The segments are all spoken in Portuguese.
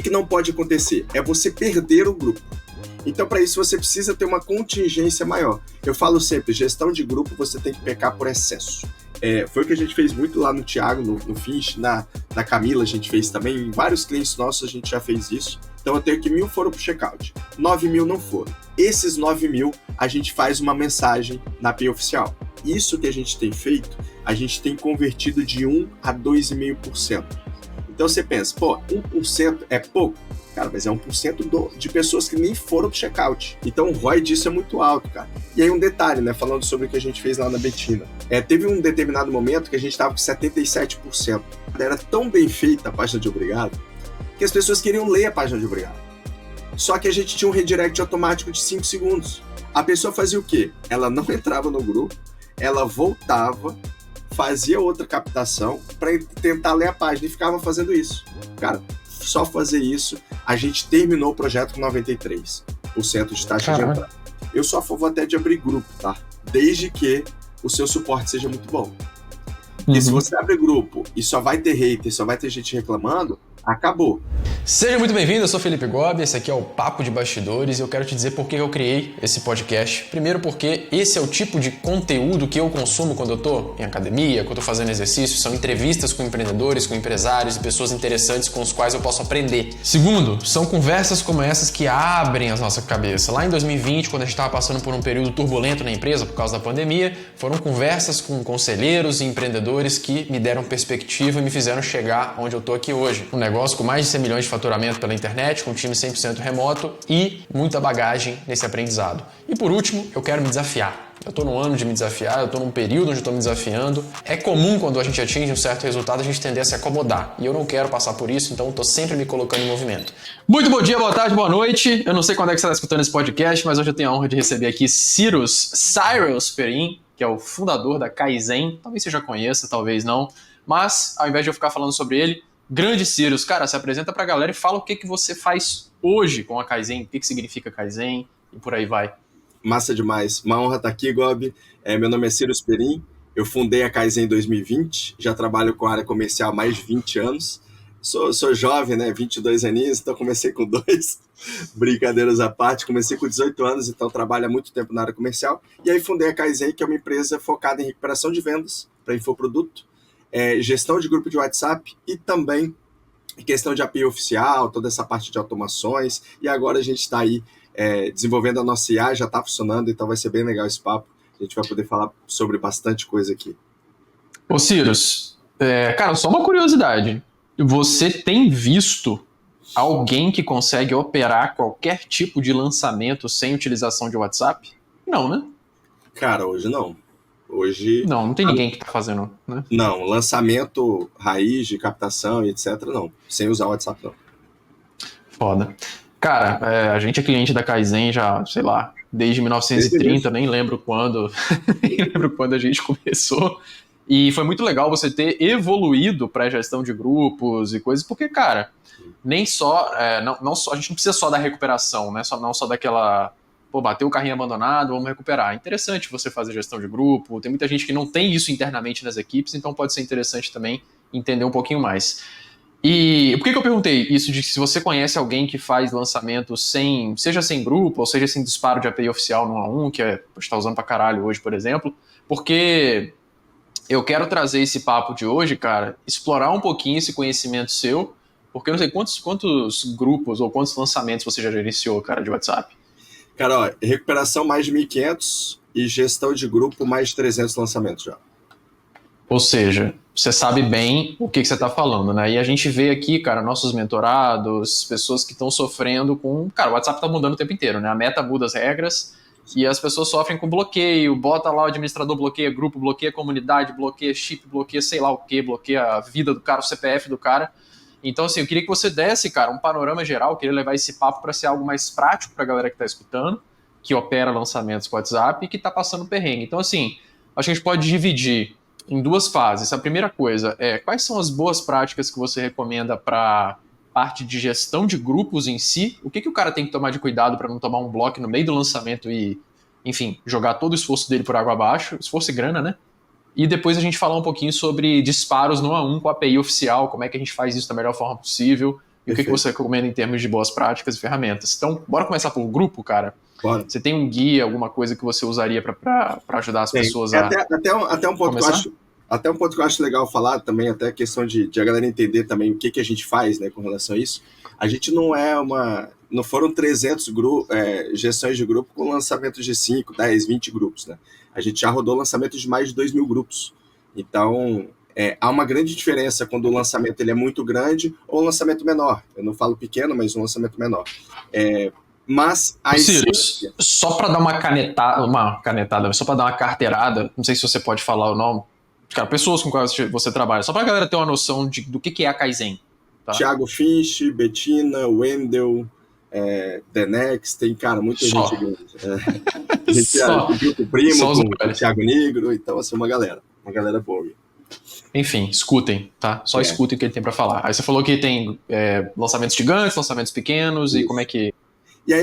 que não pode acontecer? É você perder o grupo. Então, para isso, você precisa ter uma contingência maior. Eu falo sempre, gestão de grupo, você tem que pecar por excesso. Foi o que a gente fez muito lá no Thiago, no Finch, na Camila a gente fez também, em vários clientes nossos a gente já fez isso. Então eu tenho que 1.000 foram pro checkout, 9.000 não foram. Esses 9.000 a gente faz uma mensagem na API oficial. Isso que a gente tem feito, a gente tem convertido de 1 a 2,5%. Então você pensa, 1% é pouco? Cara, mas é 1% de pessoas que nem foram pro checkout. Então o ROI disso é muito alto, cara. E aí um detalhe, né, falando sobre o que a gente fez lá na Betina. Teve um determinado momento que a gente tava com 77%. Era tão bem feita a página de obrigado, que as pessoas queriam ler a página de obrigado. Só que a gente tinha um redirect automático de 5 segundos. A pessoa fazia o quê? Ela não entrava no grupo, ela voltava, fazia outra captação para tentar ler a página e ficava fazendo isso. Cara, só fazer isso, a gente terminou o projeto com 93% de taxa de entrada. Eu sou a favor até de abrir grupo, tá? Desde que o seu suporte seja muito bom. Porque se você abre grupo e só vai ter hater, só vai ter gente reclamando, acabou. Seja muito bem-vindo, eu sou Felipe Gobi, esse aqui é o Papo de Bastidores e eu quero te dizer por que eu criei esse podcast. Primeiro porque esse é o tipo de conteúdo que eu consumo quando eu tô em academia, quando eu tô fazendo exercício, são entrevistas com empreendedores, com empresários e pessoas interessantes com os quais eu posso aprender. Segundo, são conversas como essas que abrem a nossa cabeça. Lá em 2020, quando a gente estava passando por um período turbulento na empresa por causa da pandemia, foram conversas com conselheiros e empreendedores que me deram perspectiva e me fizeram chegar onde eu tô aqui hoje. Um negócio com mais de 100 milhões de faturamento pela internet, com um time 100% remoto e muita bagagem nesse aprendizado. E por último, eu quero me desafiar. Eu estou num ano de me desafiar, eu estou num período onde eu estou me desafiando. É comum quando a gente atinge um certo resultado a gente tender a se acomodar. E eu não quero passar por isso, então estou sempre me colocando em movimento. Muito bom dia, boa tarde, boa noite. Eu não sei quando é que você está escutando esse podcast, mas hoje eu tenho a honra de receber aqui Cyrus Perin, que é o fundador da Kaizen. Talvez você já conheça, talvez não. Mas, ao invés de eu ficar falando sobre ele, grande Cyrus, cara, se apresenta pra galera e fala o que você faz hoje com a Kaizen, o que significa Kaizen e por aí vai. Massa demais, uma honra estar aqui, Gobi. Meu nome é Cyrus Perin, eu fundei a Kaizen em 2020, já trabalho com a área comercial há mais de 20 anos. Sou jovem, né, 22 aninhos, então comecei com 2, brincadeiras à parte, comecei com 18 anos, então trabalho há muito tempo na área comercial. E aí fundei a Kaizen, que é uma empresa focada em recuperação de vendas para infoproduto, gestão de grupo de WhatsApp e também questão de API oficial, toda essa parte de automações. E agora a gente está aí desenvolvendo a nossa IA, já está funcionando, então vai ser bem legal esse papo. A gente vai poder falar sobre bastante coisa aqui. Ô Cyrus, cara, só uma curiosidade. Você tem visto alguém que consegue operar qualquer tipo de lançamento sem utilização de WhatsApp? Não, né? Cara, hoje não. Hoje... Não tem ninguém que tá fazendo, né? Não, lançamento raiz de captação e etc, não. Sem usar o WhatsApp, não. Foda. Cara, a gente é cliente da Kaizen já, sei lá, desde 1930, nem lembro quando, nem lembro quando a gente começou. E foi muito legal você ter evoluído para a gestão de grupos e coisas, porque, cara, nem só, não só, a gente não precisa só da recuperação, né? Não só daquela... bateu o carrinho abandonado, vamos recuperar. É interessante você fazer gestão de grupo, tem muita gente que não tem isso internamente nas equipes, então pode ser interessante também entender um pouquinho mais. E por que eu perguntei isso de se você conhece alguém que faz lançamento seja sem grupo, ou seja sem disparo de API oficial no 1 a 1, que está usando pra caralho hoje, por exemplo, porque eu quero trazer esse papo de hoje, cara, explorar um pouquinho esse conhecimento seu, porque eu não sei quantos grupos ou quantos lançamentos você já gerenciou, cara, de WhatsApp. Cara, recuperação mais de 1.500 e gestão de grupo mais de 300 lançamentos já. Ou seja, você sabe bem o que você está falando, né? E a gente vê aqui, cara, nossos mentorados, pessoas que estão sofrendo com... Cara, o WhatsApp está mudando o tempo inteiro, né? A Meta muda as regras e as pessoas sofrem com bloqueio, bota lá o administrador, bloqueia grupo, bloqueia comunidade, bloqueia chip, bloqueia sei lá o quê, bloqueia a vida do cara, o CPF do cara. Então, assim, eu queria que você desse, cara, um panorama geral, eu queria levar esse papo para ser algo mais prático para a galera que está escutando, que opera lançamentos com WhatsApp e que está passando perrengue. Então, assim, acho que a gente pode dividir em 2 fases. A primeira coisa é quais são as boas práticas que você recomenda para parte de gestão de grupos em si? O que o cara tem que tomar de cuidado para não tomar um bloco no meio do lançamento e, enfim, jogar todo o esforço dele por água abaixo, esforço e grana, né? E depois a gente falar um pouquinho sobre disparos no 1 a 1 com a API oficial, como é que a gente faz isso da melhor forma possível, e o que você recomenda em termos de boas práticas e ferramentas. Então, bora começar por grupo, cara? Bora. Você tem um guia, alguma coisa que você usaria para ajudar as pessoas a até um ponto começar? Até um ponto que eu acho legal falar também, até a questão de a galera entender também o que a gente faz, né, com relação a isso. A gente não é não foram 300 gestões de grupo com lançamentos de 5, 10, 20 grupos, né? A gente já rodou lançamentos de mais de 2.000 grupos. Então, há uma grande diferença quando o lançamento ele é muito grande ou um lançamento menor. Eu não falo pequeno, mas um lançamento menor. Mas a Ciro, só para dar uma canetada, só para dar uma carteirada, não sei se você pode falar o nome, cara, pessoas com quais você trabalha, só para a galera ter uma noção do que é a Kaizen. Tá? Thiago Finch, Bettina, Wendel, The Next, tem, cara, muita gente grande. A gente o Grupo Primo, com o Thiago Negro, então, assim, uma galera boa. Enfim, escutem, tá? Só escutem o que ele tem para falar. Aí você falou que tem lançamentos gigantes, lançamentos pequenos, isso. E como é que... E aí,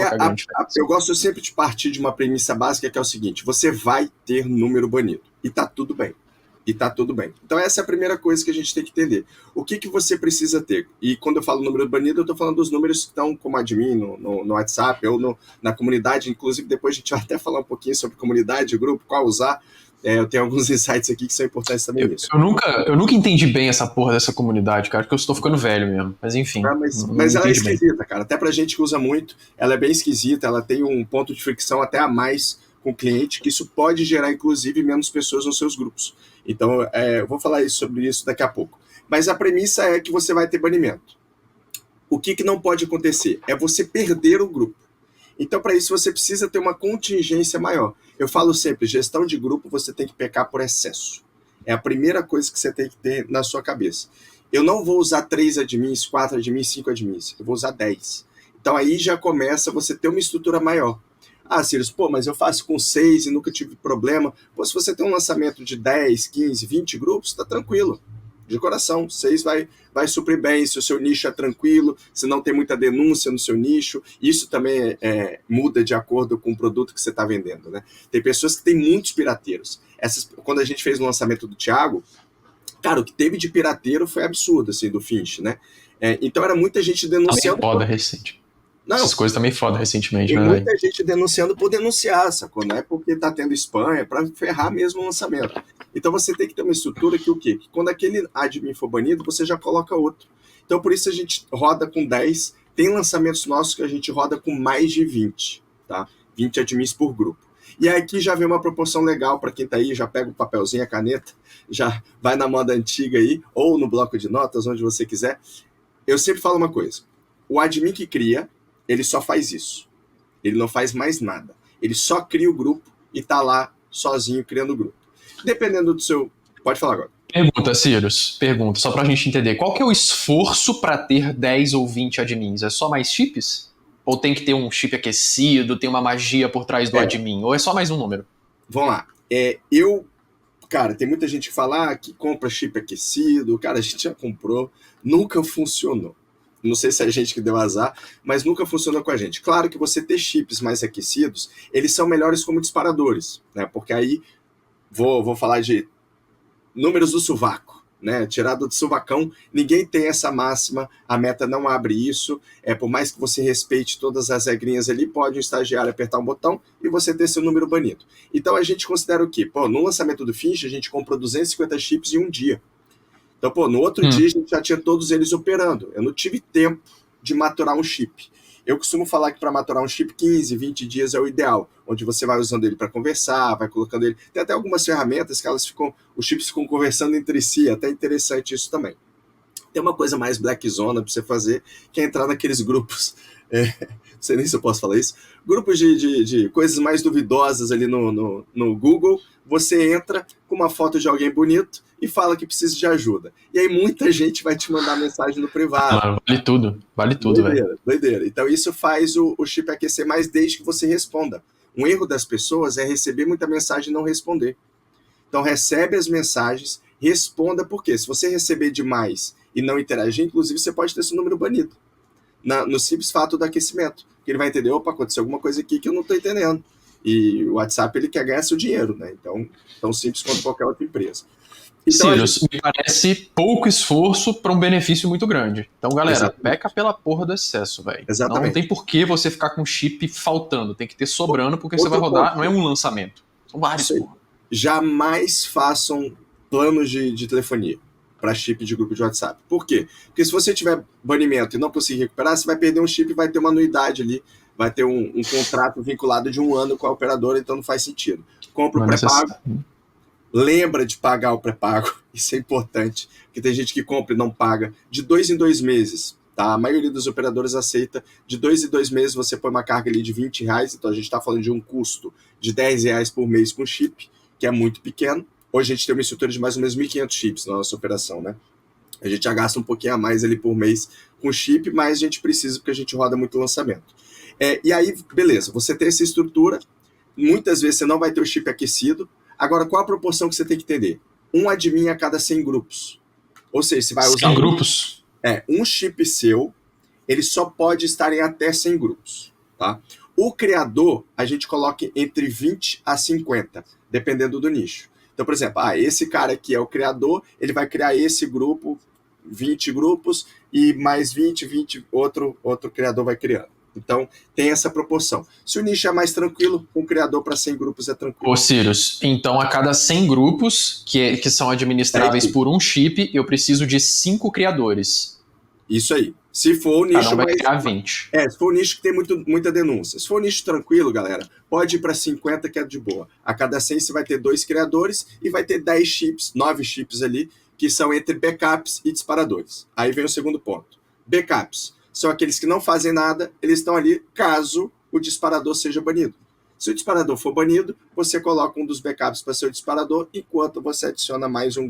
eu gosto sempre de partir de uma premissa básica que é o seguinte: você vai ter número banido. E tá tudo bem. Então, essa é a primeira coisa que a gente tem que entender. O que você precisa ter? E quando eu falo número banido, eu estou falando dos números que estão como admin no WhatsApp ou na comunidade. Inclusive, depois a gente vai até falar um pouquinho sobre comunidade, grupo, qual usar. Eu tenho alguns insights aqui que são importantes também nisso. Eu nunca entendi bem essa porra dessa comunidade, cara, porque eu estou ficando velho mesmo. Mas enfim. Mas ela é esquisita, bem. Cara. Até pra gente que usa muito, ela é bem esquisita, ela tem um ponto de fricção até a mais com o cliente, que isso pode gerar, inclusive, menos pessoas nos seus grupos. Então, eu vou falar sobre isso daqui a pouco. Mas a premissa é que você vai ter banimento. O que não pode acontecer? É você perder o grupo. Então, para isso, você precisa ter uma contingência maior. Eu falo sempre, gestão de grupo, você tem que pecar por excesso. É a primeira coisa que você tem que ter na sua cabeça. Eu não vou usar 3 admins, 4 admins, 5 admins. Eu vou usar 10. Então, aí já começa você ter uma estrutura maior. Ah, Sirius, mas eu faço com 6 e nunca tive problema. Se você tem um lançamento de 10, 15, 20 grupos, tá tranquilo. De coração, 6 vai suprir bem, se o seu nicho é tranquilo, se não tem muita denúncia no seu nicho. Isso também muda de acordo com o produto que você está vendendo, né? Tem pessoas que têm muitos pirateiros. Quando a gente fez o lançamento do Thiago, cara, o que teve de pirateiro foi absurdo, assim, do Finch, né? Então era muita gente denunciando. Foda recente. Não, essas coisas também foda recentemente, né? Muita gente denunciando por denunciar, sacou? Não é porque tá tendo spam, é pra ferrar mesmo o lançamento. Então você tem que ter uma estrutura que o quê? Que quando aquele admin for banido, você já coloca outro. Então por isso a gente roda com 10, tem lançamentos nossos que a gente roda com mais de 20, tá? 20 admins por grupo. E aqui já vem uma proporção legal para quem tá aí, já pega o papelzinho, a caneta, já vai na moda antiga aí, ou no bloco de notas, onde você quiser. Eu sempre falo uma coisa, o admin que cria, ele só faz isso. Ele não faz mais nada. Ele só cria o grupo e tá lá sozinho criando o grupo. Dependendo do seu... Pode falar agora. Pergunta, Cyrus. Só pra gente entender. Qual que é o esforço para ter 10 ou 20 admins? É só mais chips? Ou tem que ter um chip aquecido, tem uma magia por trás do admin? Ou é só mais um número? Vamos lá. Cara, tem muita gente que fala que compra chip aquecido. Cara, a gente já comprou. Nunca funcionou. Não sei se é a gente que deu azar, mas nunca funcionou com a gente. Claro que você ter chips mais aquecidos, eles são melhores como disparadores, né? Porque aí, vou falar de números do sovaco, né? Tirado do sovacão, ninguém tem essa máxima, a meta não abre isso, por mais que você respeite todas as regrinhas ali, pode um estagiário apertar um botão e você ter seu número banido. Então a gente considera o quê? No lançamento do Finch, a gente comprou 250 chips em um dia. Então, no outro dia a gente já tinha todos eles operando. Eu não tive tempo de maturar um chip. Eu costumo falar que para maturar um chip, 15, 20 dias é o ideal, onde você vai usando ele para conversar, vai colocando ele... Tem até algumas ferramentas que os chips ficam conversando entre si, até interessante isso também. Tem uma coisa mais black zona para você fazer, que é entrar naqueles grupos... não sei nem se eu posso falar isso, grupos de coisas mais duvidosas ali no Google, você entra com uma foto de alguém bonito e fala que precisa de ajuda. E aí muita gente vai te mandar mensagem no privado. Vale tudo, velho. Doideira. Então isso faz o chip aquecer mais desde que você responda. Um erro das pessoas é receber muita mensagem e não responder. Então recebe as mensagens, responda, porque se você receber demais e não interagir, inclusive você pode ter seu número banido. No simples fato do aquecimento. Que ele vai entender, aconteceu alguma coisa aqui que eu não estou entendendo. E o WhatsApp, ele quer ganhar seu dinheiro, né? Então, tão simples quanto qualquer outra empresa. Então, Círios, me parece pouco esforço para um benefício muito grande. Então, galera, exatamente. peca pela porra do excesso, velho. Não Exatamente. tem por que você ficar com chip faltando. Tem que ter sobrando, porque você vai Outro rodar. Não é ponto. um lançamento. São vários, Isso aí. porra. Jamais façam planos de telefonia para chip de grupo de WhatsApp. Por quê? Porque se você tiver banimento e não conseguir recuperar, você vai perder um chip e vai ter uma anuidade ali, vai ter um contrato vinculado de 1 ano com a operadora, então não faz sentido. Compra o Não é pré-pago, necessário. lembra de pagar o pré-pago, isso é importante, porque tem gente que compra e não paga, de 2 em 2 meses. Tá? A maioria dos operadores aceita, de 2 em 2 meses você põe uma carga ali de R$ 20, então a gente está falando de um custo de R$ 10 por mês com chip, que é muito pequeno. Hoje a gente tem uma estrutura de mais ou menos 1.500 chips na nossa operação, né? A gente já gasta um pouquinho a mais ali por mês com chip, mas a gente precisa porque a gente roda muito lançamento. E aí, beleza, você tem essa estrutura, muitas vezes você não vai ter o chip aquecido. Agora, qual a proporção que você tem que entender? Um admin a cada 100 grupos. Ou seja, você vai usar 100 grupos? um chip seu, ele só pode estar em até 100 grupos. Tá? O criador, a gente coloca entre 20 a 50, dependendo do nicho. Então, por exemplo, esse cara aqui é o criador, ele vai criar esse grupo, 20 grupos, e mais 20, outro criador vai criando. Então, tem essa proporção. Se o nicho é mais tranquilo, um criador para 100 grupos é tranquilo. Ô, Círios, então a cada 100 grupos, que são administráveis por um chip, eu preciso de 5 criadores. Isso aí. Se for o nicho Cada um vai mais... criar 20. se for o nicho que tem muita denúncia. Se for o nicho tranquilo, galera, pode ir para 50, que é de boa. A cada 100 você vai ter 2 criadores e vai ter 10 chips, 9 chips ali, que são entre backups e disparadores. Aí vem o segundo ponto. Backups são aqueles que não fazem nada, eles estão ali caso o disparador seja banido. Se o disparador for banido, você coloca um dos backups para ser o disparador, enquanto você adiciona mais um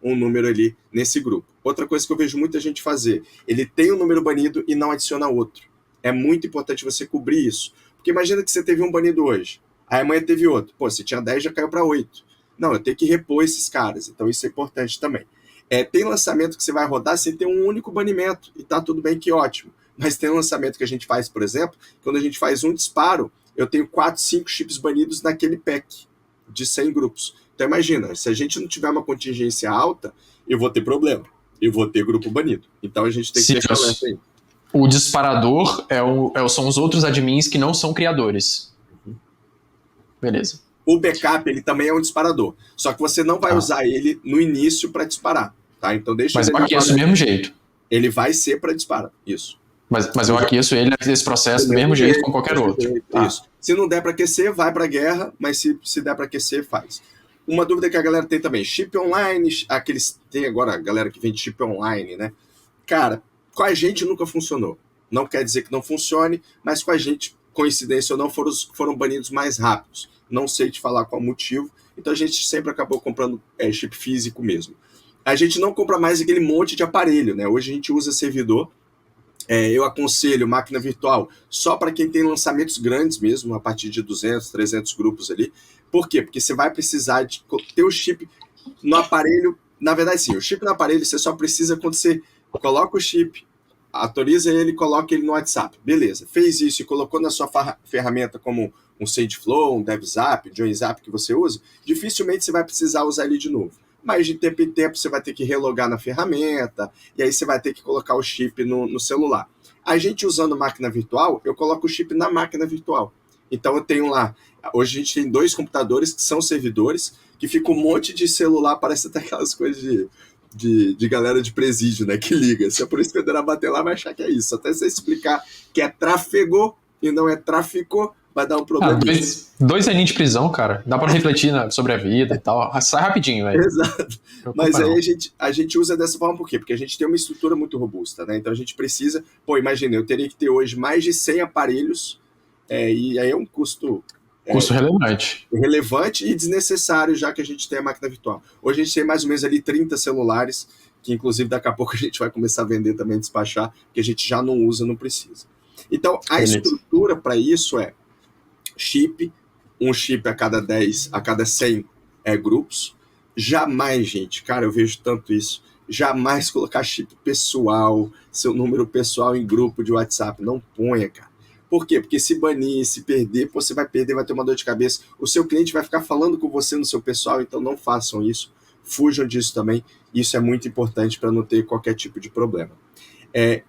número ali nesse grupo. Outra coisa que eu vejo muita gente fazer, ele tem um número banido e não adiciona outro. É muito importante você cobrir isso. Porque imagina que você teve um banido hoje, aí amanhã teve outro. Pô, você tinha 10, já caiu para 8. Não, eu tenho que repor esses caras, então isso é importante também. Tem lançamento que você vai rodar sem ter um único banimento, e tá tudo bem, que ótimo. Mas tem um lançamento que a gente faz, por exemplo, quando a gente faz um disparo, eu tenho 4, 5 chips banidos naquele pack de 100 grupos. Então imagina, se a gente não tiver uma contingência alta, eu vou ter problema. Eu vou ter grupo banido. Então a gente tem que ter esse alerta aí. O disparador são os outros admins que não são criadores. Beleza. O backup, ele também é um disparador. Só que você não vai usar ele no início para disparar. Tá? Então deixa Mas ele eu aqueço do mesmo jeito. Ele vai ser para disparar. Isso. Mas eu aqueço ele nesse processo do mesmo jeito com qualquer outro. Isso. Se não der para aquecer, vai para guerra, mas se der para aquecer, faz. Uma dúvida que a galera tem também, chip online, tem agora a galera que vende chip online, né? Cara, com a gente nunca funcionou. Não quer dizer que não funcione, mas com a gente, coincidência ou não, foram banidos mais rápidos. Não sei te falar qual motivo, então a gente sempre acabou comprando chip físico mesmo. A gente não compra mais aquele monte de aparelho, né? Hoje a gente usa servidor. Eu aconselho máquina virtual só para quem tem lançamentos grandes mesmo, a partir de 200, 300 grupos ali. Por quê? Porque você vai precisar de ter o chip no aparelho. Na verdade, sim, o chip no aparelho você só precisa quando você coloca o chip, autoriza ele, coloca ele no WhatsApp. Beleza, fez isso e colocou na sua ferramenta como um SageFlow, um DevZap, JoinZap que você usa, dificilmente você vai precisar usar ele de novo. Mas de tempo em tempo você vai ter que relogar na ferramenta, e aí você vai ter que colocar o chip no celular. A gente usando máquina virtual, eu coloco o chip na máquina virtual. Então eu tenho lá, hoje a gente tem 2 computadores que são servidores, que fica um monte de celular, parece até aquelas coisas de galera de presídio, né, que liga. Se a polícia federal bater lá, vai achar que é isso. Até você explicar que é trafegou e não é traficou, vai dar um problema. 2 aninhos de prisão, cara. Dá pra refletir sobre a vida e tal. Sai rapidinho, velho. Exato. Mas aí a gente usa dessa forma por quê? Porque a gente tem uma estrutura muito robusta, né? Então a gente precisa... imagina, eu teria que ter hoje mais de 100 aparelhos, e aí é um custo... Custo relevante. Relevante e desnecessário, já que a gente tem a máquina virtual. Hoje a gente tem mais ou menos ali 30 celulares, que inclusive daqui a pouco a gente vai começar a vender também, despachar, que a gente já não usa, não precisa. Então, a estrutura para isso é chip, um chip a cada 100 grupos. Jamais, gente, cara, eu vejo tanto isso, jamais colocar chip pessoal, seu número pessoal em grupo de WhatsApp, não ponha, cara. Por quê? Porque se banir, se perder, você vai perder, vai ter uma dor de cabeça. O seu cliente vai ficar falando com você no seu pessoal, então não façam isso. fujam disso também. Isso é muito importante para não ter qualquer tipo de problema.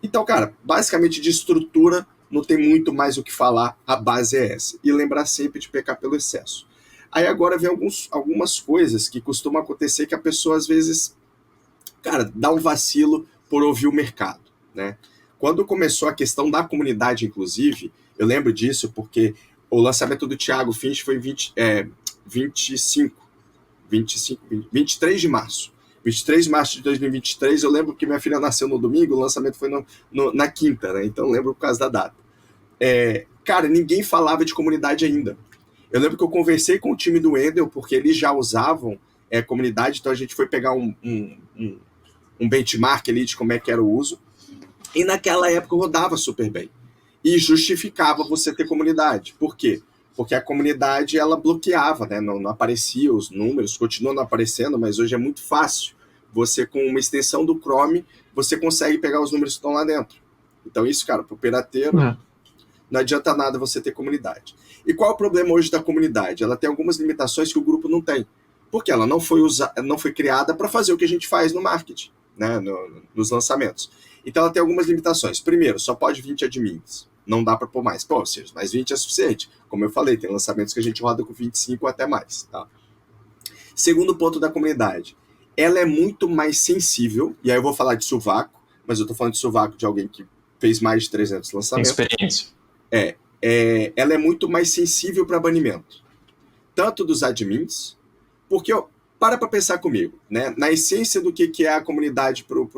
Então, cara, basicamente de estrutura não tem muito mais o que falar, a base é essa. E lembrar sempre de pecar pelo excesso. Aí agora vem algumas coisas que costumam acontecer que a pessoa às vezes, cara, dá um vacilo por ouvir o mercado, né? Quando começou a questão da comunidade, inclusive, eu lembro disso porque o lançamento do Thiago Finch foi 23 de março. 23 de março de 2023, eu lembro que minha filha nasceu no domingo, o lançamento foi na quinta, né? Então eu lembro por causa da data. Cara, ninguém falava de comunidade ainda. Eu lembro que eu conversei com o time do Wendel, porque eles já usavam comunidade, então a gente foi pegar um benchmark ali de como é que era o uso, e naquela época rodava super bem. E justificava você ter comunidade. Por quê? Porque a comunidade, ela bloqueava, né? Não aparecia os números, continuam não aparecendo, mas hoje é muito fácil. Você, com uma extensão do Chrome, você consegue pegar os números que estão lá dentro. Então isso, cara, pro pirateiro, não adianta nada você ter comunidade. E qual é o problema hoje da comunidade? Ela tem algumas limitações que o grupo não tem. Porque ela não foi criada para fazer o que a gente faz no marketing, né? Nos lançamentos. Então ela tem algumas limitações. Primeiro, só pode 20 admins. Não dá para pôr mais. Pô, Sirius, mas 20 é suficiente. Como eu falei, tem lançamentos que a gente roda com 25 ou até mais. Tá? Segundo ponto da comunidade. Ela é muito mais sensível, e aí eu vou falar de sovaco, mas eu estou falando de sovaco de alguém que fez mais de 300 lançamentos. Tem experiência. Ela é muito mais sensível para banimento. Tanto dos admins, porque para pensar comigo, né? Na essência do que é a comunidade pro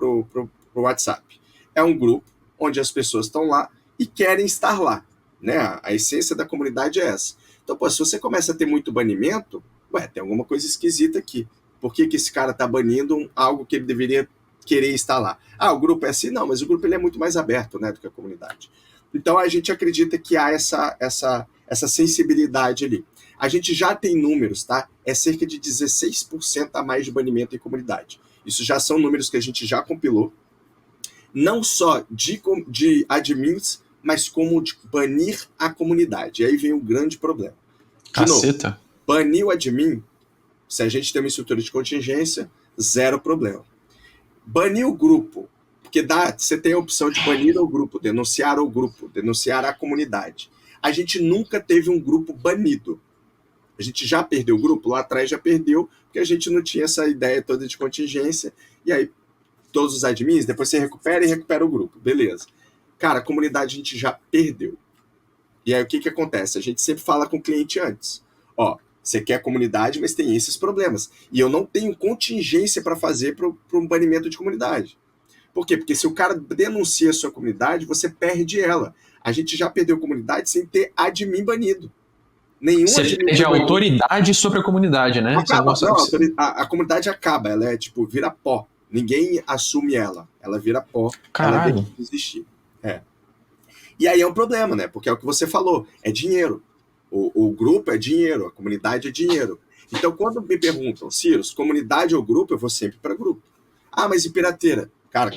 WhatsApp. É um grupo onde as pessoas estão lá e querem estar lá, né? A essência da comunidade é essa. Então, pô, se você começa a ter muito banimento, tem alguma coisa esquisita aqui. Por que esse cara tá banindo algo que ele deveria querer estar lá? O grupo é assim? Não, mas o grupo ele é muito mais aberto, né, do que a comunidade. Então, a gente acredita que há essa sensibilidade ali. A gente já tem números, tá? É cerca de 16% a mais de banimento em comunidade. Isso já são números que a gente já compilou. Não só de admins, mas como de banir a comunidade. E aí vem o grande problema. De novo, banir o admin, se a gente tem uma estrutura de contingência, zero problema. Banir o grupo, porque você tem a opção de banir o grupo, denunciar a comunidade. A gente nunca teve um grupo banido. A gente já perdeu o grupo, lá atrás já perdeu, porque a gente não tinha essa ideia toda de contingência, e aí todos os admins, depois você recupera o grupo, beleza. Cara, a comunidade a gente já perdeu. E aí o que acontece? A gente sempre fala com o cliente antes. Você quer comunidade, mas tem esses problemas. E eu não tenho contingência para fazer para um banimento de comunidade. Por quê? Porque se o cara denuncia a sua comunidade, você perde ela. A gente já perdeu comunidade sem ter admin banido. Você perde a autoridade sobre a comunidade, né? A comunidade acaba, ela vira pó. Ninguém assume ela. Ela vira pó. Caralho. Ela deixa de existir. E aí é um problema, né? Porque é o que você falou, é dinheiro. O grupo é dinheiro, a comunidade é dinheiro. Então, quando me perguntam, Sirius, comunidade ou grupo, eu vou sempre para grupo. Mas e pirateira? Cara,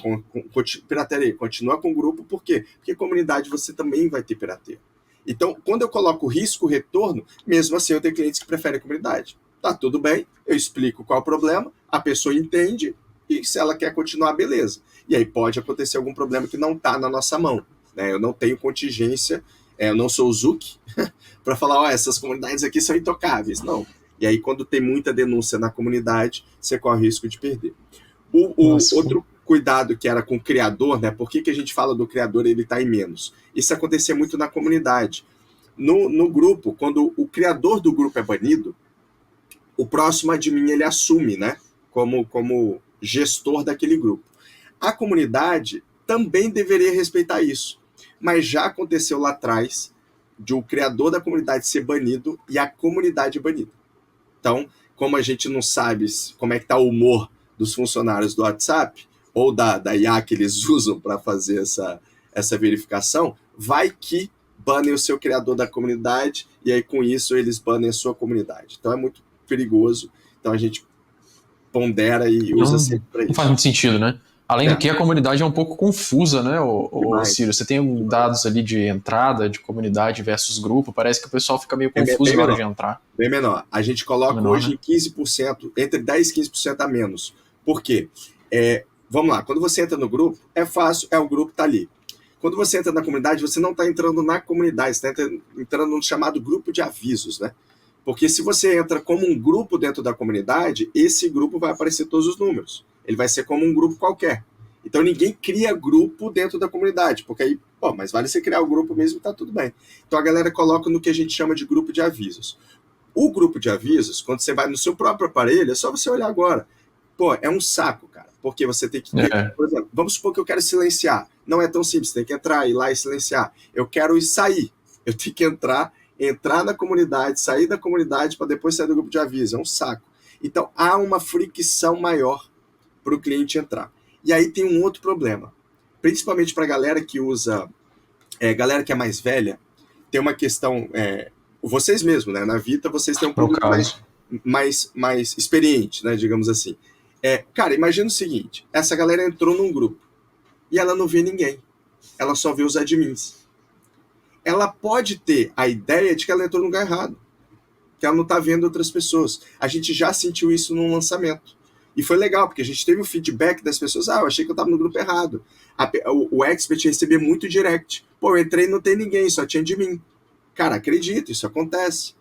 pirateria, continua com grupo, por quê? Porque comunidade você também vai ter pirateira. Então, quando eu coloco risco-retorno, mesmo assim eu tenho clientes que preferem a comunidade. Tá, tudo bem, eu explico qual é o problema, a pessoa entende, e se ela quer continuar, beleza. E aí pode acontecer algum problema que não está na nossa mão. Né? Eu não tenho contingência, eu não sou o Zuck, para falar, essas comunidades aqui são intocáveis. Não. E aí, quando tem muita denúncia na comunidade, você corre o risco de perder. Outro cuidado que era com o criador, né? Por que a gente fala do criador ele está em menos? Isso acontecia muito na comunidade. No grupo, quando o criador do grupo é banido, o próximo admin ele assume, né? Como gestor daquele grupo. A comunidade também deveria respeitar isso, mas já aconteceu lá atrás de o criador da comunidade ser banido e a comunidade banida. Então, como a gente não sabe como é que está o humor dos funcionários do WhatsApp ou da IA que eles usam para fazer essa verificação, vai que banem o seu criador da comunidade e aí com isso eles banem a sua comunidade. Então é muito perigoso. Então a gente pondera e usa sempre para isso. Não faz muito sentido, né? Além do que, a comunidade é um pouco confusa, né, Ciro? Você tem dados ali de entrada, de comunidade versus grupo, parece que o pessoal fica meio confuso na hora de entrar. Bem menor. A gente coloca hoje, né, em 15%, entre 10% e 15% a menos. Por quê? Vamos lá, quando você entra no grupo, é fácil, o grupo está ali. Quando você entra na comunidade, você não está entrando na comunidade, você está entrando no chamado grupo de avisos, né? Porque se você entra como um grupo dentro da comunidade, esse grupo vai aparecer todos os números. Ele vai ser como um grupo qualquer. Então ninguém cria grupo dentro da comunidade, porque aí, mas vale você criar o grupo mesmo e tá tudo bem. Então a galera coloca no que a gente chama de grupo de avisos. O grupo de avisos, quando você vai no seu próprio aparelho, é só você olhar agora. É um saco, cara. Porque você tem que ter, por exemplo, vamos supor que eu quero silenciar. Não é tão simples, você tem que entrar, ir lá e silenciar. Eu quero sair. Eu tenho que entrar na comunidade, sair da comunidade para depois sair do grupo de aviso. É um saco. Então há uma fricção maior para o cliente entrar. E aí tem um outro problema. Principalmente para a galera que usa, galera que é mais velha, tem uma questão, vocês mesmos, né? Na Vita, vocês têm um público mais experiente, né? Digamos assim. Cara, imagina o seguinte, essa galera entrou num grupo e ela não vê ninguém. Ela só vê os admins. Ela pode ter a ideia de que ela entrou no lugar errado, que ela não está vendo outras pessoas. A gente já sentiu isso num lançamento. E foi legal, porque a gente teve o feedback das pessoas. Eu achei que eu estava no grupo errado. O expert recebia muito direct. Eu entrei e não tem ninguém, só tinha de mim. Cara, acredito, isso acontece.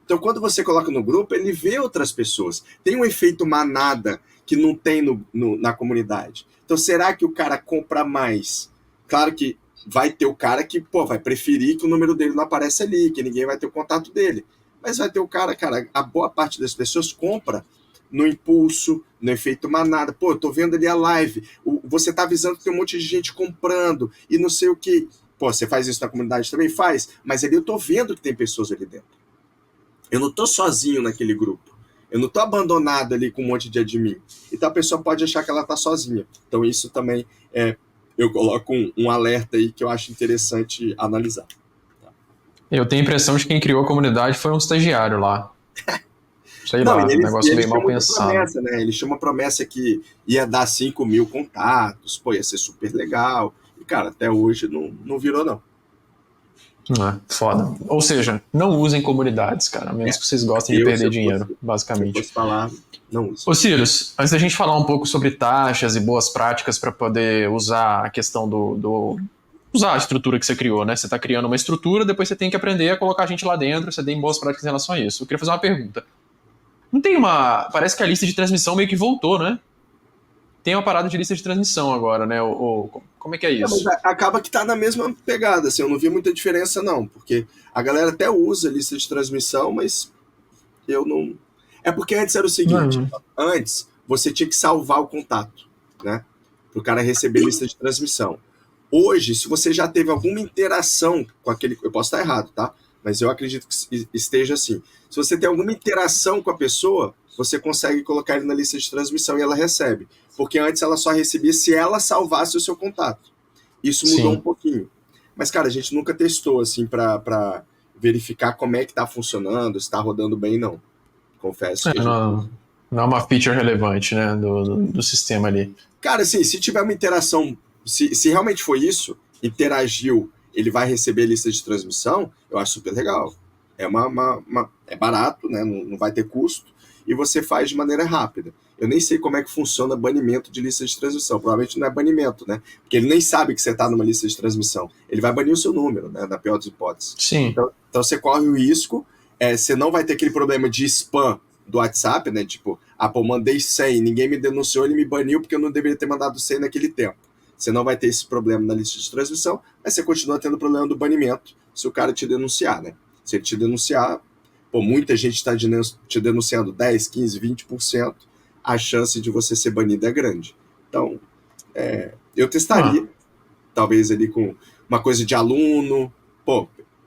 Então, quando você coloca no grupo, ele vê outras pessoas. Tem um efeito manada que não tem na comunidade. Então, será que o cara compra mais? Claro que vai ter o cara que vai preferir que o número dele não apareça ali, que ninguém vai ter o contato dele. Mas vai ter o cara, a boa parte das pessoas compra no impulso, no efeito manada. Eu tô vendo ali a live, você tá avisando que tem um monte de gente comprando e não sei o que. Você faz isso na comunidade também? Faz, mas ali eu tô vendo que tem pessoas ali dentro. Eu não tô sozinho naquele grupo. Eu não tô abandonado ali com um monte de admin. Então a pessoa pode achar que ela tá sozinha. Então isso também eu coloco um alerta aí que eu acho interessante analisar. Eu tenho a impressão de que quem criou a comunidade foi um estagiário lá. Sei lá, um negócio meio mal pensado. Promessa, né? Ele tinha uma promessa que ia dar 5 mil contatos, ia ser super legal. E, cara, até hoje não virou, não. Foda. Ou seja, não usem comunidades, cara, a menos que vocês gostem de perder dinheiro, basicamente. Se eu fosse falar, não uso. Ô, Cyrus, antes da gente falar um pouco sobre taxas e boas práticas para poder usar a questão usar a estrutura que você criou, né? Você está criando uma estrutura, depois você tem que aprender a colocar a gente lá dentro, você tem boas práticas em relação a isso. Eu queria fazer uma pergunta. Não tem parece que a lista de transmissão meio que voltou, né? Tem uma parada de lista de transmissão agora, né? Como é que é isso? Mas acaba que tá na mesma pegada, assim, eu não vi muita diferença, não, porque a galera até usa lista de transmissão, mas eu não... É porque antes era o seguinte, antes você tinha que salvar o contato, né? Para o cara receber lista de transmissão. Hoje, se você já teve alguma interação com aquele... Eu posso estar errado, tá? Mas eu acredito que esteja assim. Se você tem alguma interação com a pessoa, você consegue colocar ele na lista de transmissão e ela recebe. Porque antes ela só recebia se ela salvasse o seu contato. Isso mudou um pouquinho. Mas, cara, a gente nunca testou, assim, para verificar como é que tá funcionando, se tá rodando bem, não. Confesso. Não é uma feature relevante, né, do sistema ali. Cara, assim, se tiver uma interação, se realmente foi isso, interagiu, ele vai receber lista de transmissão, eu acho super legal. É barato, né? Não vai ter custo, e você faz de maneira rápida. Eu nem sei como é que funciona banimento de lista de transmissão. Provavelmente não é banimento, né? Porque ele nem sabe que você está numa lista de transmissão. Ele vai banir o seu número, né? Na pior das hipóteses. Sim. Então você corre o risco, você não vai ter aquele problema de spam do WhatsApp, né? Tipo, mandei 100, ninguém me denunciou, ele me baniu porque eu não deveria ter mandado 100 naquele tempo. Você não vai ter esse problema na lista de transmissão, mas você continua tendo o problema do banimento se o cara te denunciar, né? Se ele te denunciar, muita gente está te denunciando 10, 15, 20%, a chance de você ser banido é grande. Então, eu testaria, talvez ali com uma coisa de aluno,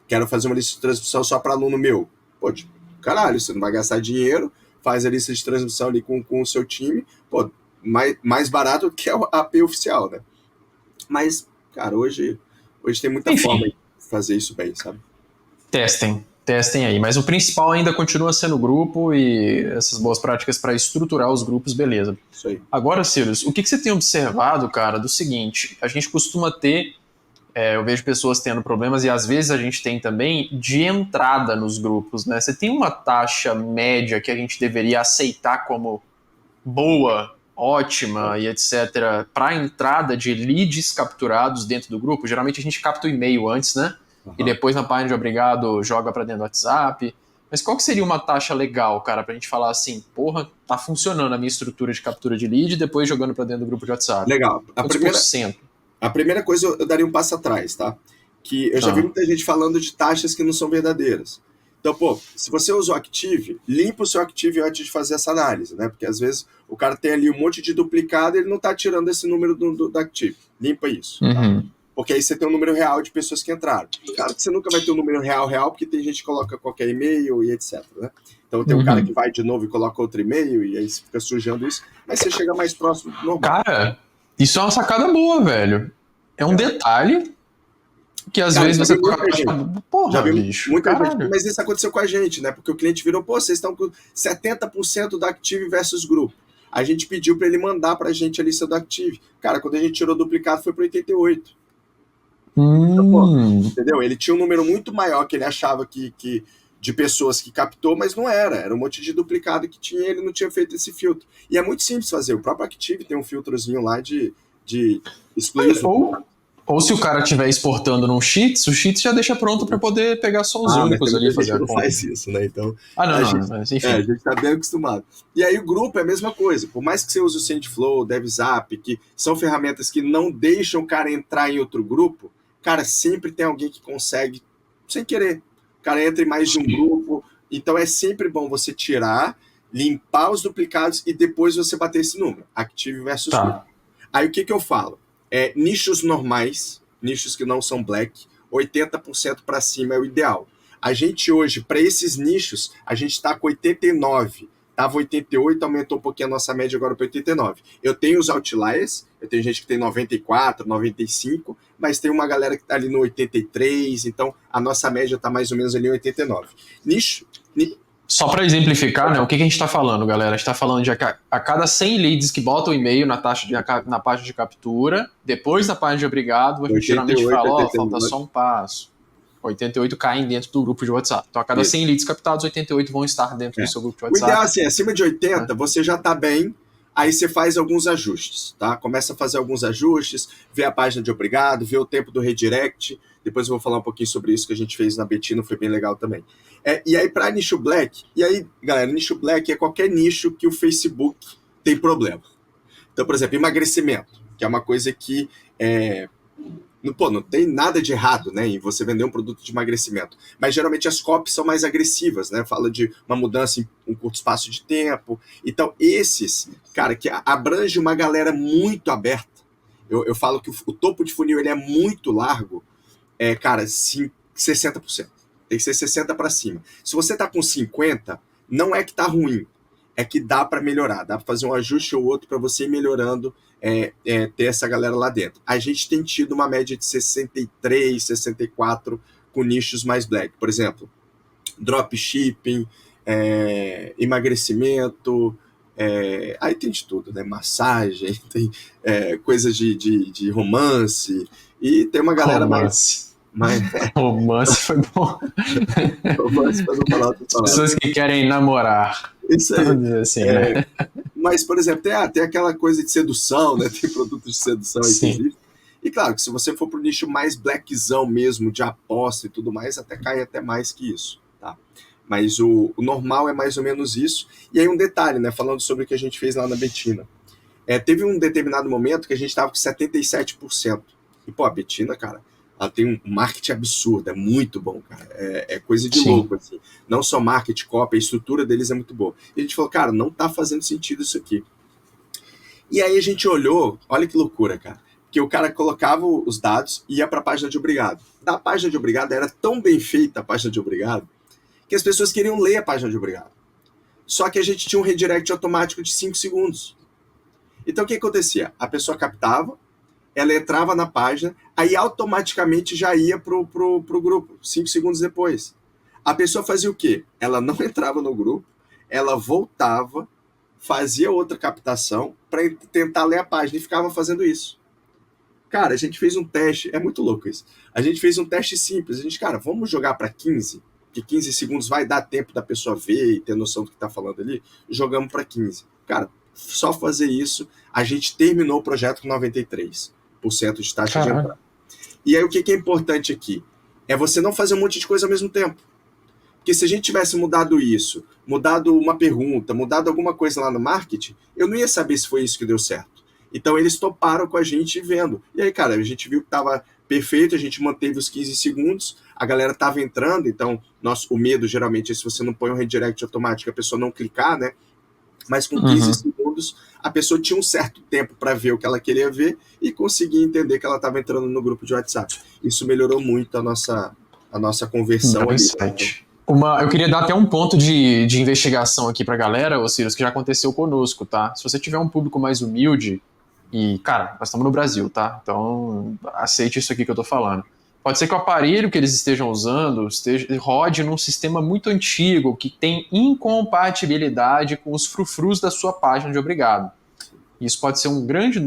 quero fazer uma lista de transmissão só para aluno meu. Caralho, você não vai gastar dinheiro, faz a lista de transmissão ali com o seu time, mais barato que a AP oficial, né? Mas, cara, hoje tem muita forma de fazer isso bem, sabe? Testem. Testem aí. Mas o principal ainda continua sendo o grupo e essas boas práticas para estruturar os grupos, beleza. Isso aí. Agora, Sirius, o que você tem observado, cara, do seguinte, a gente costuma ter, eu vejo pessoas tendo problemas e às vezes a gente tem também de entrada nos grupos, né? Você tem uma taxa média que a gente deveria aceitar como boa, ótima e etc. para entrada de leads capturados dentro do grupo? Geralmente a gente capta o e-mail antes, né? E depois na página de obrigado joga para dentro do WhatsApp. Mas qual que seria uma taxa legal, cara, pra gente falar assim, porra, tá funcionando a minha estrutura de captura de lead e depois jogando para dentro do grupo de WhatsApp? Legal. Quantos por cento? A primeira coisa eu daria um passo atrás, tá? Que eu já vi muita gente falando de taxas que não são verdadeiras. Então, pô, se você usa o Active, limpa o seu Active antes de fazer essa análise, né? Porque às vezes o cara tem ali um monte de duplicado e ele não tá tirando esse número do Active. Limpa isso, tá? Porque aí você tem um número real de pessoas que entraram. Claro que você nunca vai ter um número real, porque tem gente que coloca qualquer e-mail e etc, né? Então tem um cara que vai de novo e coloca outro e-mail e aí fica sujando isso, mas você chega mais próximo do normal. Cara, isso é uma sacada boa, velho. É um detalhe que às vezes você toca pra... Porra, bicho, muita gente, mas isso aconteceu com a gente, né? Porque o cliente virou, pô, vocês estão com 70% do Active versus grupo. A gente pediu para ele mandar pra gente a lista do Active. Cara, quando a gente tirou o duplicado foi para 88. Então, pô, entendeu? Ele tinha um número muito maior que ele achava que de pessoas que captou, mas não era um monte de duplicado que tinha, ele não tinha feito esse filtro. E é muito simples fazer, o próprio Active tem um filtrozinho lá de excluir ou se o cara estiver exportando num Sheets, o Sheets já deixa pronto para poder pegar só os únicos ali e fazer a conta. Não faz isso, né? Então, mas enfim. A gente tá bem acostumado. E aí o grupo é a mesma coisa. Por mais que você use o SendFlow, o DevZap, que são ferramentas que não deixam o cara entrar em outro grupo, cara, sempre tem alguém que consegue, sem querer. O cara entra em mais de um grupo. Então é sempre bom você tirar, limpar os duplicados e depois você bater esse número. Active versus grupo. Aí o que eu falo? Nichos normais, nichos que não são black, 80% para cima é o ideal. A gente hoje, para esses nichos, a gente está com 89. Estava 88, aumentou um pouquinho a nossa média agora para 89. Eu tenho os outliers, eu tenho gente que tem 94, 95, mas tem uma galera que está ali no 83, então a nossa média está mais ou menos ali em 89. Nicho... Só para exemplificar, né, o que a gente está falando, galera? A gente está falando de a cada 100 leads que botam o e-mail na página de captura, depois na página de obrigado, a gente 88, geralmente fala, falta só um passo. 88 caem dentro do grupo de WhatsApp. Então, a cada 100 leads captados, 88 vão estar dentro do seu grupo de WhatsApp. O ideal é assim, acima de 80, você já está bem, aí você faz alguns ajustes, tá? Começa a fazer alguns ajustes, vê a página de obrigado, vê o tempo do redirect, depois eu vou falar um pouquinho sobre isso que a gente fez na Betina, foi bem legal também. E aí, para nicho black, e aí, galera, nicho black é qualquer nicho que o Facebook tem problema. Então, por exemplo, emagrecimento, que é uma coisa que não tem nada de errado, né, em você vender um produto de emagrecimento. Mas geralmente as copies são mais agressivas, né? Fala de uma mudança em um curto espaço de tempo. Então, esses, cara, que abrange uma galera muito aberta. Eu falo que o topo de funil ele é muito largo, cara, 60%. Tem que ser 60 para cima. Se você tá com 50, não é que tá ruim, é que dá para melhorar, dá para fazer um ajuste ou outro para você ir melhorando, ter essa galera lá dentro. A gente tem tido uma média de 63, 64 com nichos mais black. Por exemplo, dropshipping, emagrecimento, aí tem de tudo, né? Massagem, tem coisas de romance, e tem uma galera mais... Romance foi bom. Romance para não falar outra palavra. Pessoas que querem namorar. Isso aí. Vamos dizer assim, né? Mas, por exemplo, tem aquela coisa de sedução, né? Tem produtos de sedução aí que existe. E claro que se você for pro nicho mais blackzão mesmo, de aposta e tudo mais, até cai até mais que isso, tá? Mas o normal é mais ou menos isso. E aí um detalhe, né? Falando sobre o que a gente fez lá na Betina. Teve um determinado momento que a gente estava com 77%. E, pô, a Betina, cara, ela tem um marketing absurdo, é muito bom, cara. É coisa de louco, assim. Não só marketing, copy, a estrutura deles é muito boa. E a gente falou, cara, não tá fazendo sentido isso aqui. E aí a gente olhou, olha que loucura, cara. Que o cara colocava os dados e ia para a página de obrigado. Da página de obrigado, era tão bem feita a página de obrigado, que as pessoas queriam ler a página de obrigado. Só que a gente tinha um redirect automático de 5 segundos. Então o que acontecia? A pessoa captava, ela entrava na página, aí automaticamente já ia pro grupo, 5 segundos depois. A pessoa fazia o quê? Ela não entrava no grupo, ela voltava, fazia outra captação para tentar ler a página e ficava fazendo isso. Cara, a gente fez um teste, é muito louco isso. A gente fez um teste simples. A gente, cara, vamos jogar para 15, que 15 segundos vai dar tempo da pessoa ver e ter noção do que tá falando ali. Jogamos para 15. Cara, só fazer isso, a gente terminou o projeto com 93% de taxa de entrada. E aí o que é importante aqui? É você não fazer um monte de coisa ao mesmo tempo. Porque se a gente tivesse mudado isso, mudado uma pergunta, mudado alguma coisa lá no marketing, eu não ia saber se foi isso que deu certo. Então eles toparam com a gente vendo. E aí, cara, a gente viu que estava perfeito, a gente manteve os 15 segundos, a galera estava entrando, então o medo geralmente é se você não põe um redirect automático, a pessoa não clicar, né? Mas com 15 segundos, a pessoa tinha um certo tempo para ver o que ela queria ver e conseguia entender que ela estava entrando no grupo de WhatsApp. Isso melhorou muito a nossa conversão ali. Eu queria dar até um ponto de investigação aqui pra galera, ô Cyrus, que já aconteceu conosco, tá? Se você tiver um público mais humilde, e, cara, nós estamos no Brasil, tá? Então, aceite isso aqui que eu tô falando. Pode ser que o aparelho que eles estejam usando rode num sistema muito antigo, que tem incompatibilidade com os frufrus da sua página de obrigado. Isso pode ser um grande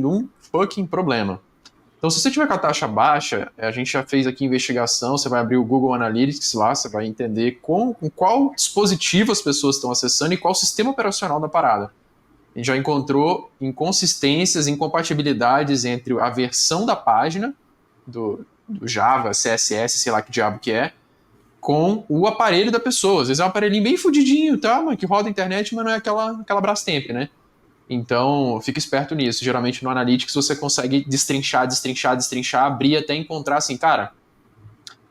fucking problema. Então, se você tiver com a taxa baixa, a gente já fez aqui investigação, você vai abrir o Google Analytics lá, você vai entender com qual dispositivo as pessoas estão acessando e qual sistema operacional da parada. A gente já encontrou inconsistências, incompatibilidades entre a versão da página, do Java, CSS, sei lá que diabo que é, com o aparelho da pessoa. Às vezes é um aparelhinho bem fudidinho, tá? Que roda a internet, mas não é aquela Brastemp, né? Então, fica esperto nisso. Geralmente no Analytics você consegue destrinchar, abrir até encontrar assim, cara,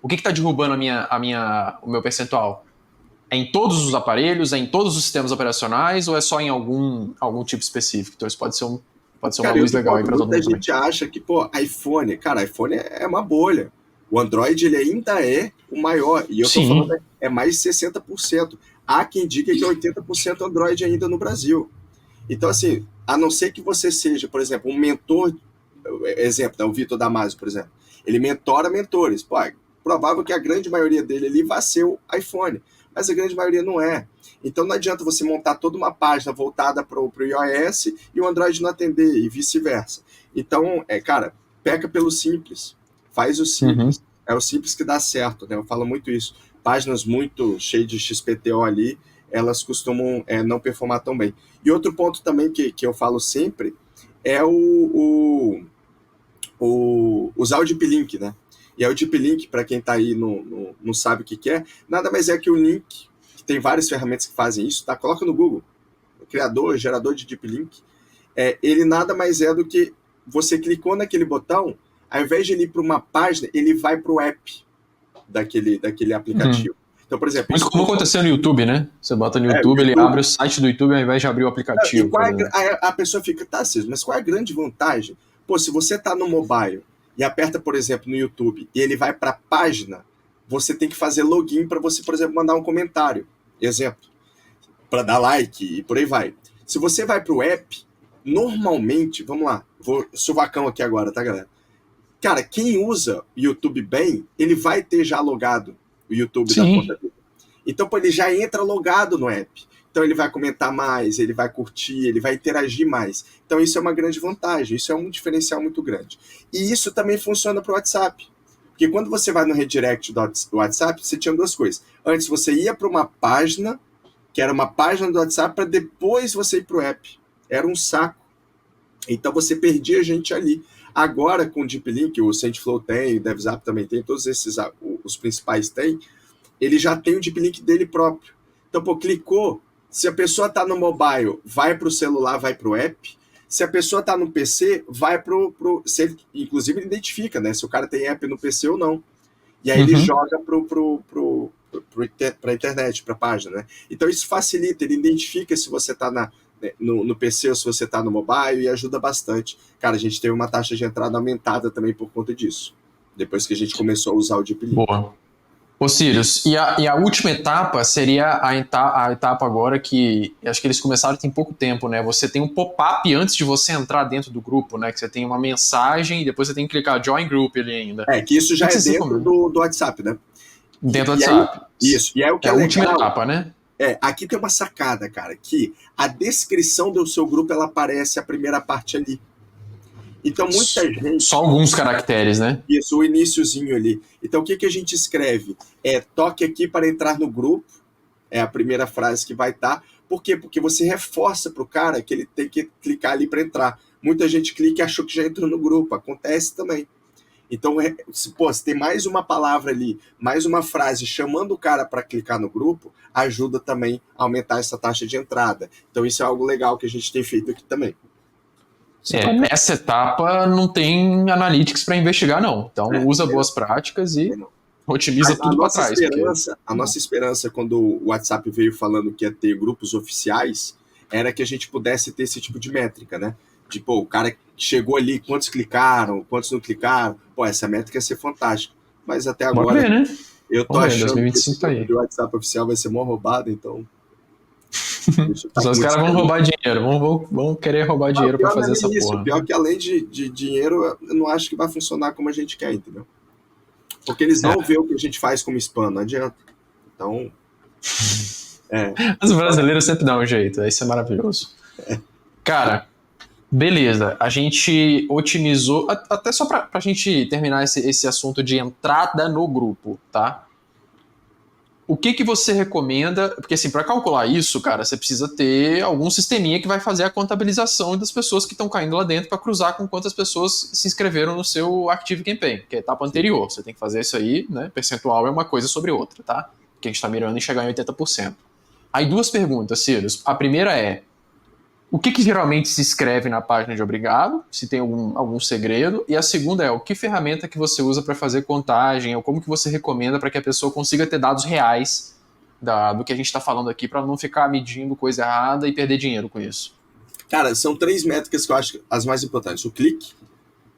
o que está derrubando o meu percentual? É em todos os aparelhos, é em todos os sistemas operacionais ou é só em algum tipo específico? Então isso pode ser uma luz legal aí para todo mundo. Muita gente acha que, iPhone é uma bolha. O Android ele ainda é o maior. E eu tô falando, é mais de 60%. Há quem diga que é 80% Android ainda no Brasil. Então, assim, a não ser que você seja, por exemplo, um mentor, exemplo, o Vitor Damasio, por exemplo, ele mentora mentores. É provável que a grande maioria dele ali vai ser o iPhone, mas a grande maioria não é. Então não adianta você montar toda uma página voltada para o iOS e o Android não atender, e vice-versa. Então, cara, peca pelo simples, faz o simples. É o simples que dá certo, né? Eu falo muito isso. Páginas muito cheias de XPTO ali, elas costumam não performar tão bem. E outro ponto também que eu falo sempre é usar o Deep Link, né? E o Deep Link, para quem está aí não sabe o que é, nada mais é que o link, que tem várias ferramentas que fazem isso, tá? Coloca no Google, gerador de Deep Link, ele nada mais é do que você clicou naquele botão, ao invés de ele ir para uma página, ele vai para o app daquele aplicativo. Então, por exemplo... Mas como aconteceu no YouTube, né? Você bota no YouTube, ele abre o site do YouTube ao invés de abrir o aplicativo. A pessoa fica, mas qual é a grande vantagem? Se você está no mobile e aperta, por exemplo, no YouTube e ele vai para a página, você tem que fazer login para você, por exemplo, mandar um comentário. Exemplo. Para dar like e por aí vai. Se você vai para o app, normalmente, vamos lá, vou suvacão aqui agora, tá, galera? Cara, quem usa o YouTube bem, ele vai ter já logado o YouTube da conta dele. Então, ele já entra logado no app. Então, ele vai comentar mais, ele vai curtir, ele vai interagir mais. Então, isso é uma grande vantagem, isso é um diferencial muito grande. E isso também funciona para o WhatsApp. Porque quando você vai no redirect do WhatsApp, você tinha duas coisas. Antes, você ia para uma página, que era uma página do WhatsApp, para depois você ir para o app. Era um saco. Então, você perdia gente ali. Agora, com o Deep Link, o SendFlow tem, o DevZap também tem, todos esses, os principais têm, ele já tem o Deep Link dele próprio. Então, clicou, se a pessoa está no mobile, vai para o celular, vai para o app. Se a pessoa está no PC, vai para o... Inclusive, ele identifica, né? Se o cara tem app no PC ou não. E aí ele joga para a internet, para a página, né? Então, isso facilita, ele identifica se você está no PC ou se você está no mobile e ajuda bastante. Cara, a gente teve uma taxa de entrada aumentada também por conta disso, depois que a gente começou a usar o Deep Link. Boa. Ô Cyrus, e a última etapa seria a etapa agora que acho que eles começaram tem pouco tempo, né? Você tem um pop-up antes de você entrar dentro do grupo, né? Que você tem uma mensagem e depois você tem que clicar Join Group ali ainda. Que isso já é dentro do WhatsApp, né? Dentro do E aí, WhatsApp. isso, e é o que É é a última legal. etapa, né? Aqui tem uma sacada, cara, que a descrição do seu grupo, ela aparece a primeira parte ali. Então, muita Só gente... alguns caracteres, né? Isso, o iniciozinho ali. Então, o que a gente escreve? Toque aqui para entrar no grupo, é a primeira frase que vai estar. Por quê? Porque você reforça para o cara que ele tem que clicar ali para entrar. Muita gente clica e achou que já entrou no grupo. Acontece também. Então, se tem mais uma palavra ali, mais uma frase chamando o cara para clicar no grupo, ajuda também a aumentar essa taxa de entrada. Então, isso é algo legal que a gente tem feito aqui também. Nessa etapa não tem analytics para investigar, não. Então usa boas práticas e otimiza tudo para trás. A nossa esperança, quando o WhatsApp veio falando que ia ter grupos oficiais, era que a gente pudesse ter esse tipo de métrica, né? Tipo, o cara chegou ali, quantos clicaram, quantos não clicaram. Essa métrica ia ser fantástica. Mas até agora, Bora ver, né? eu tô achando 2025 que esse grupo de WhatsApp oficial vai ser mó roubado, então... Os caras vão roubar dinheiro, vão querer roubar dinheiro para fazer essa porra. O pior é que além de dinheiro, eu não acho que vai funcionar como a gente quer, entendeu? Porque eles vão ver o que a gente faz como spam, não adianta. Então... Os brasileiros sempre dão um jeito, isso é maravilhoso. Cara, beleza, a gente otimizou, até só pra gente terminar esse assunto de entrada no grupo, tá? O que você recomenda? Porque assim, para calcular isso, cara, você precisa ter algum sisteminha que vai fazer a contabilização das pessoas que estão caindo lá dentro para cruzar com quantas pessoas se inscreveram no seu Active Campaign, que é a etapa anterior. Você tem que fazer isso aí, né? Percentual é uma coisa sobre outra, tá? Que a gente está mirando em chegar em 80%. Aí 2 perguntas, Círios. A primeira é: o que geralmente se escreve na página de obrigado, se tem algum segredo, e a segunda é: o que ferramenta que você usa para fazer contagem, ou como que você recomenda para que a pessoa consiga ter dados reais do que a gente está falando aqui, para não ficar medindo coisa errada e perder dinheiro com isso? Cara, são 3 métricas que eu acho as mais importantes. O clique,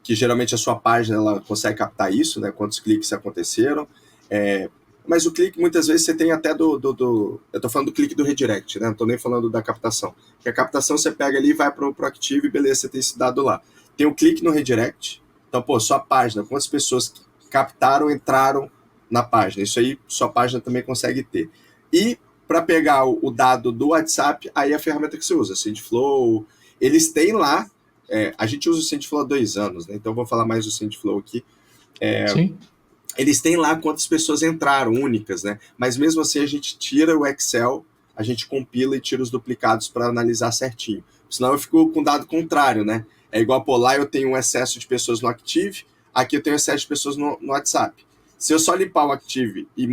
que geralmente a sua página ela consegue captar isso, né? Quantos cliques aconteceram. Mas o clique, muitas vezes, você tem até eu tô falando do clique do redirect, né? Não tô nem falando da captação. Porque a captação você pega ali, vai pro Active e beleza, você tem esse dado lá. Tem o clique no redirect. Então, sua página, quantas pessoas captaram, entraram na página. Isso aí, sua página também consegue ter. E, para pegar o dado do WhatsApp, aí é a ferramenta que você usa, SendFlow. Eles têm lá, a gente usa o SendFlow há 2 anos, né? Então, vou falar mais do SendFlow aqui. Sim. Eles têm lá quantas pessoas entraram, únicas, né? Mas mesmo assim a gente tira o Excel, a gente compila e tira os duplicados para analisar certinho. Senão eu fico com dado contrário, né? É igual, lá eu tenho um excesso de pessoas no Active, aqui eu tenho excesso de pessoas no WhatsApp. Se eu só limpar o Active e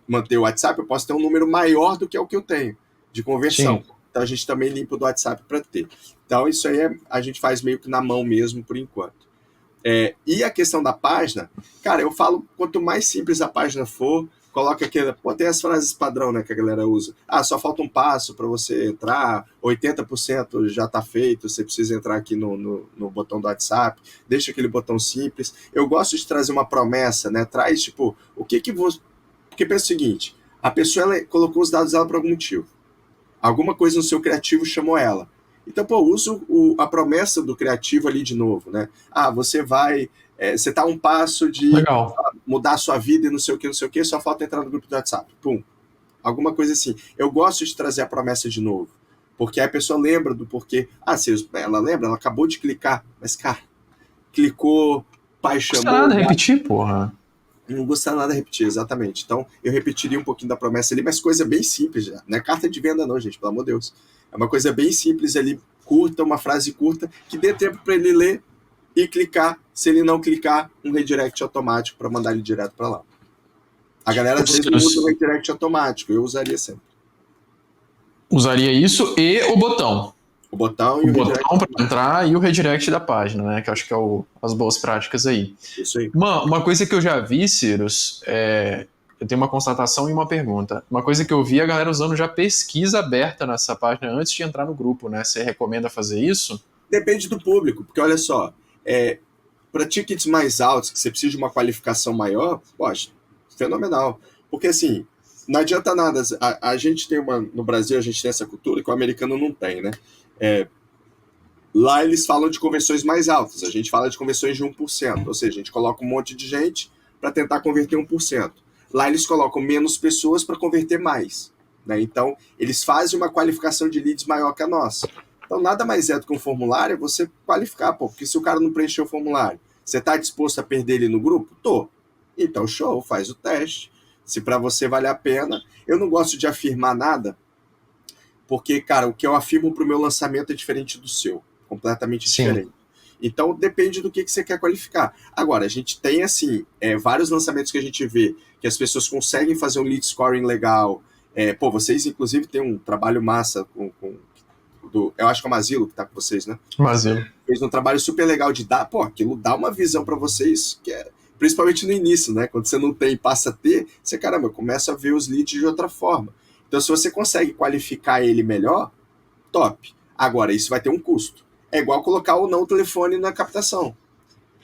manter o WhatsApp, eu posso ter um número maior do que o que eu tenho de conversão. Sim. Então a gente também limpa o do WhatsApp para ter. Então isso aí a gente faz meio que na mão mesmo, por enquanto. E a questão da página, cara, eu falo, quanto mais simples a página for, coloca aquela... tem as frases padrão, né, que a galera usa. Só falta um passo para você entrar, 80% já está feito, você precisa entrar aqui no botão do WhatsApp, deixa aquele botão simples. Eu gosto de trazer uma promessa, né, traz, tipo, o que você... Porque pensa o seguinte, a pessoa ela colocou os dados dela por algum motivo. Alguma coisa no seu criativo chamou ela. Então, usa a promessa do criativo ali de novo, né? Você vai... você tá a um passo de mudar a sua vida e não sei o que, só falta entrar no grupo do WhatsApp. Pum. Alguma coisa assim. Eu gosto de trazer a promessa de novo, porque aí a pessoa lembra do porquê. Ela lembra, ela acabou de clicar, mas, cara, clicou, pai chamou... Não custa nada repetir, porra. Não custa nada repetir, exatamente. Então, eu repetiria um pouquinho da promessa ali, mas coisa bem simples já. Não é carta de venda não, gente, pelo amor de Deus. É uma coisa bem simples ali, curta, uma frase curta, que dê tempo para ele ler e clicar. Se ele não clicar, um redirect automático para mandar ele direto para lá. A galera às vezes não usa o redirect automático, eu usaria sempre. Usaria isso e o botão. O botão e o botão para entrar e o redirect da página, né? Que eu acho que é as boas práticas aí. Isso aí. Uma coisa que eu já vi, Círios, eu tenho uma constatação e uma pergunta. Uma coisa que eu vi a galera usando já pesquisa aberta nessa página antes de entrar no grupo, né? Você recomenda fazer isso? Depende do público, porque olha só, para tickets mais altos, que você precisa de uma qualificação maior, poxa, fenomenal. Porque assim, não adianta nada, a gente tem no Brasil a gente tem essa cultura que o americano não tem, né? Lá eles falam de conversões mais altas, a gente fala de conversões de 1%, ou seja, a gente coloca um monte de gente para tentar converter 1%. Lá eles colocam menos pessoas para converter mais, né? Então, eles fazem uma qualificação de leads maior que a nossa. Então, nada mais é do que um formulário, é você qualificar, pô, porque se o cara não preencheu o formulário, você está disposto a perder ele no grupo? Tô. Então, show, faz o teste. Se para você vale a pena. Eu não gosto de afirmar nada, porque, cara, o que eu afirmo para o meu lançamento é diferente do seu, completamente diferente. Então, depende do que você quer qualificar. Agora, a gente tem, assim, vários lançamentos que a gente vê que as pessoas conseguem fazer um lead scoring legal. Pô, vocês, inclusive, têm um trabalho massa eu acho que é o Mazilo que tá com vocês, né? Mazilo. Fez um trabalho super legal de dar, pô, aquilo dá uma visão para vocês, que principalmente no início, né? Quando você não tem e passa a ter, você, caramba, começa a ver os leads de outra forma. Então, se você consegue qualificar ele melhor, top. Agora, isso vai ter um custo. É igual colocar ou não o telefone na captação.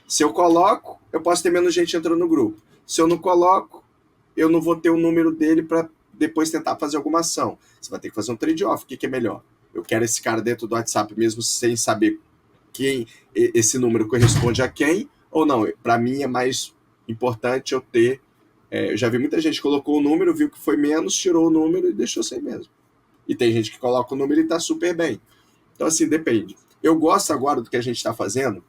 Se eu coloco, eu posso ter menos gente entrando no grupo. Se eu não coloco, eu não vou ter o número dele para depois tentar fazer alguma ação. Você vai ter que fazer um trade-off. O que é melhor? Eu quero esse cara dentro do WhatsApp mesmo sem saber quem esse número corresponde a quem, ou não. Para mim é mais importante eu ter... eu já vi muita gente que colocou o número, viu que foi menos, tirou o número e deixou sem mesmo. E tem gente que coloca o número e está super bem. Então, assim, depende. Eu gosto agora do que a gente está fazendo,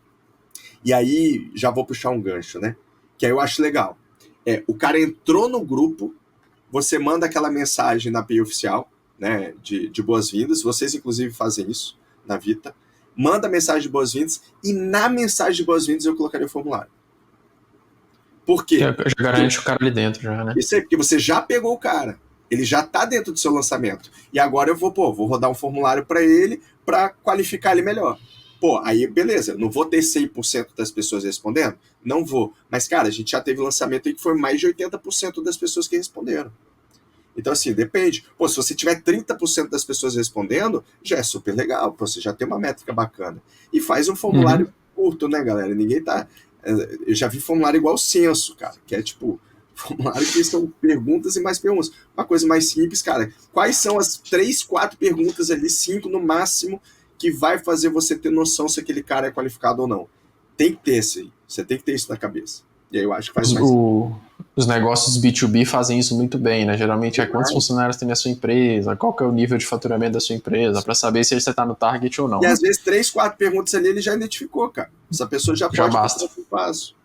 e aí já vou puxar um gancho, né? Que aí eu acho legal. O cara entrou no grupo, você manda aquela mensagem na API oficial, né, de boas-vindas, vocês inclusive fazem isso na Vita, manda mensagem de boas-vindas, e na mensagem de boas-vindas eu colocaria o formulário. Por quê? Já garante o cara ali dentro, já, né? Isso aí, porque você já pegou o cara, ele já está dentro do seu lançamento, e agora eu vou rodar um formulário para ele, para qualificar ele melhor. Pô, aí beleza, não vou ter 100% das pessoas respondendo? Não vou. Mas, cara, a gente já teve lançamento aí que foi mais de 80% das pessoas que responderam. Então, assim, depende. Pô, se você tiver 30% das pessoas respondendo, já é super legal. Pô, você já tem uma métrica bacana. E faz um formulário curto, né, galera? Ninguém tá... Eu já vi formulário igual censo, cara, que é tipo... Formulário que são perguntas e mais perguntas. Uma coisa mais simples, cara. Quais são as 3, 4 perguntas ali, 5 no máximo, que vai fazer você ter noção se aquele cara é qualificado ou não? Tem que ter isso aí. Você tem que ter isso na cabeça. E aí eu acho que faz mais sentido. Os negócios B2B fazem isso muito bem, né? Geralmente é quantos funcionários tem a sua empresa, qual que é o nível de faturamento da sua empresa, para saber se você está no target ou não. E às vezes 3, 4 perguntas ali ele já identificou, cara. Essa pessoa já pode basta. passar por passo.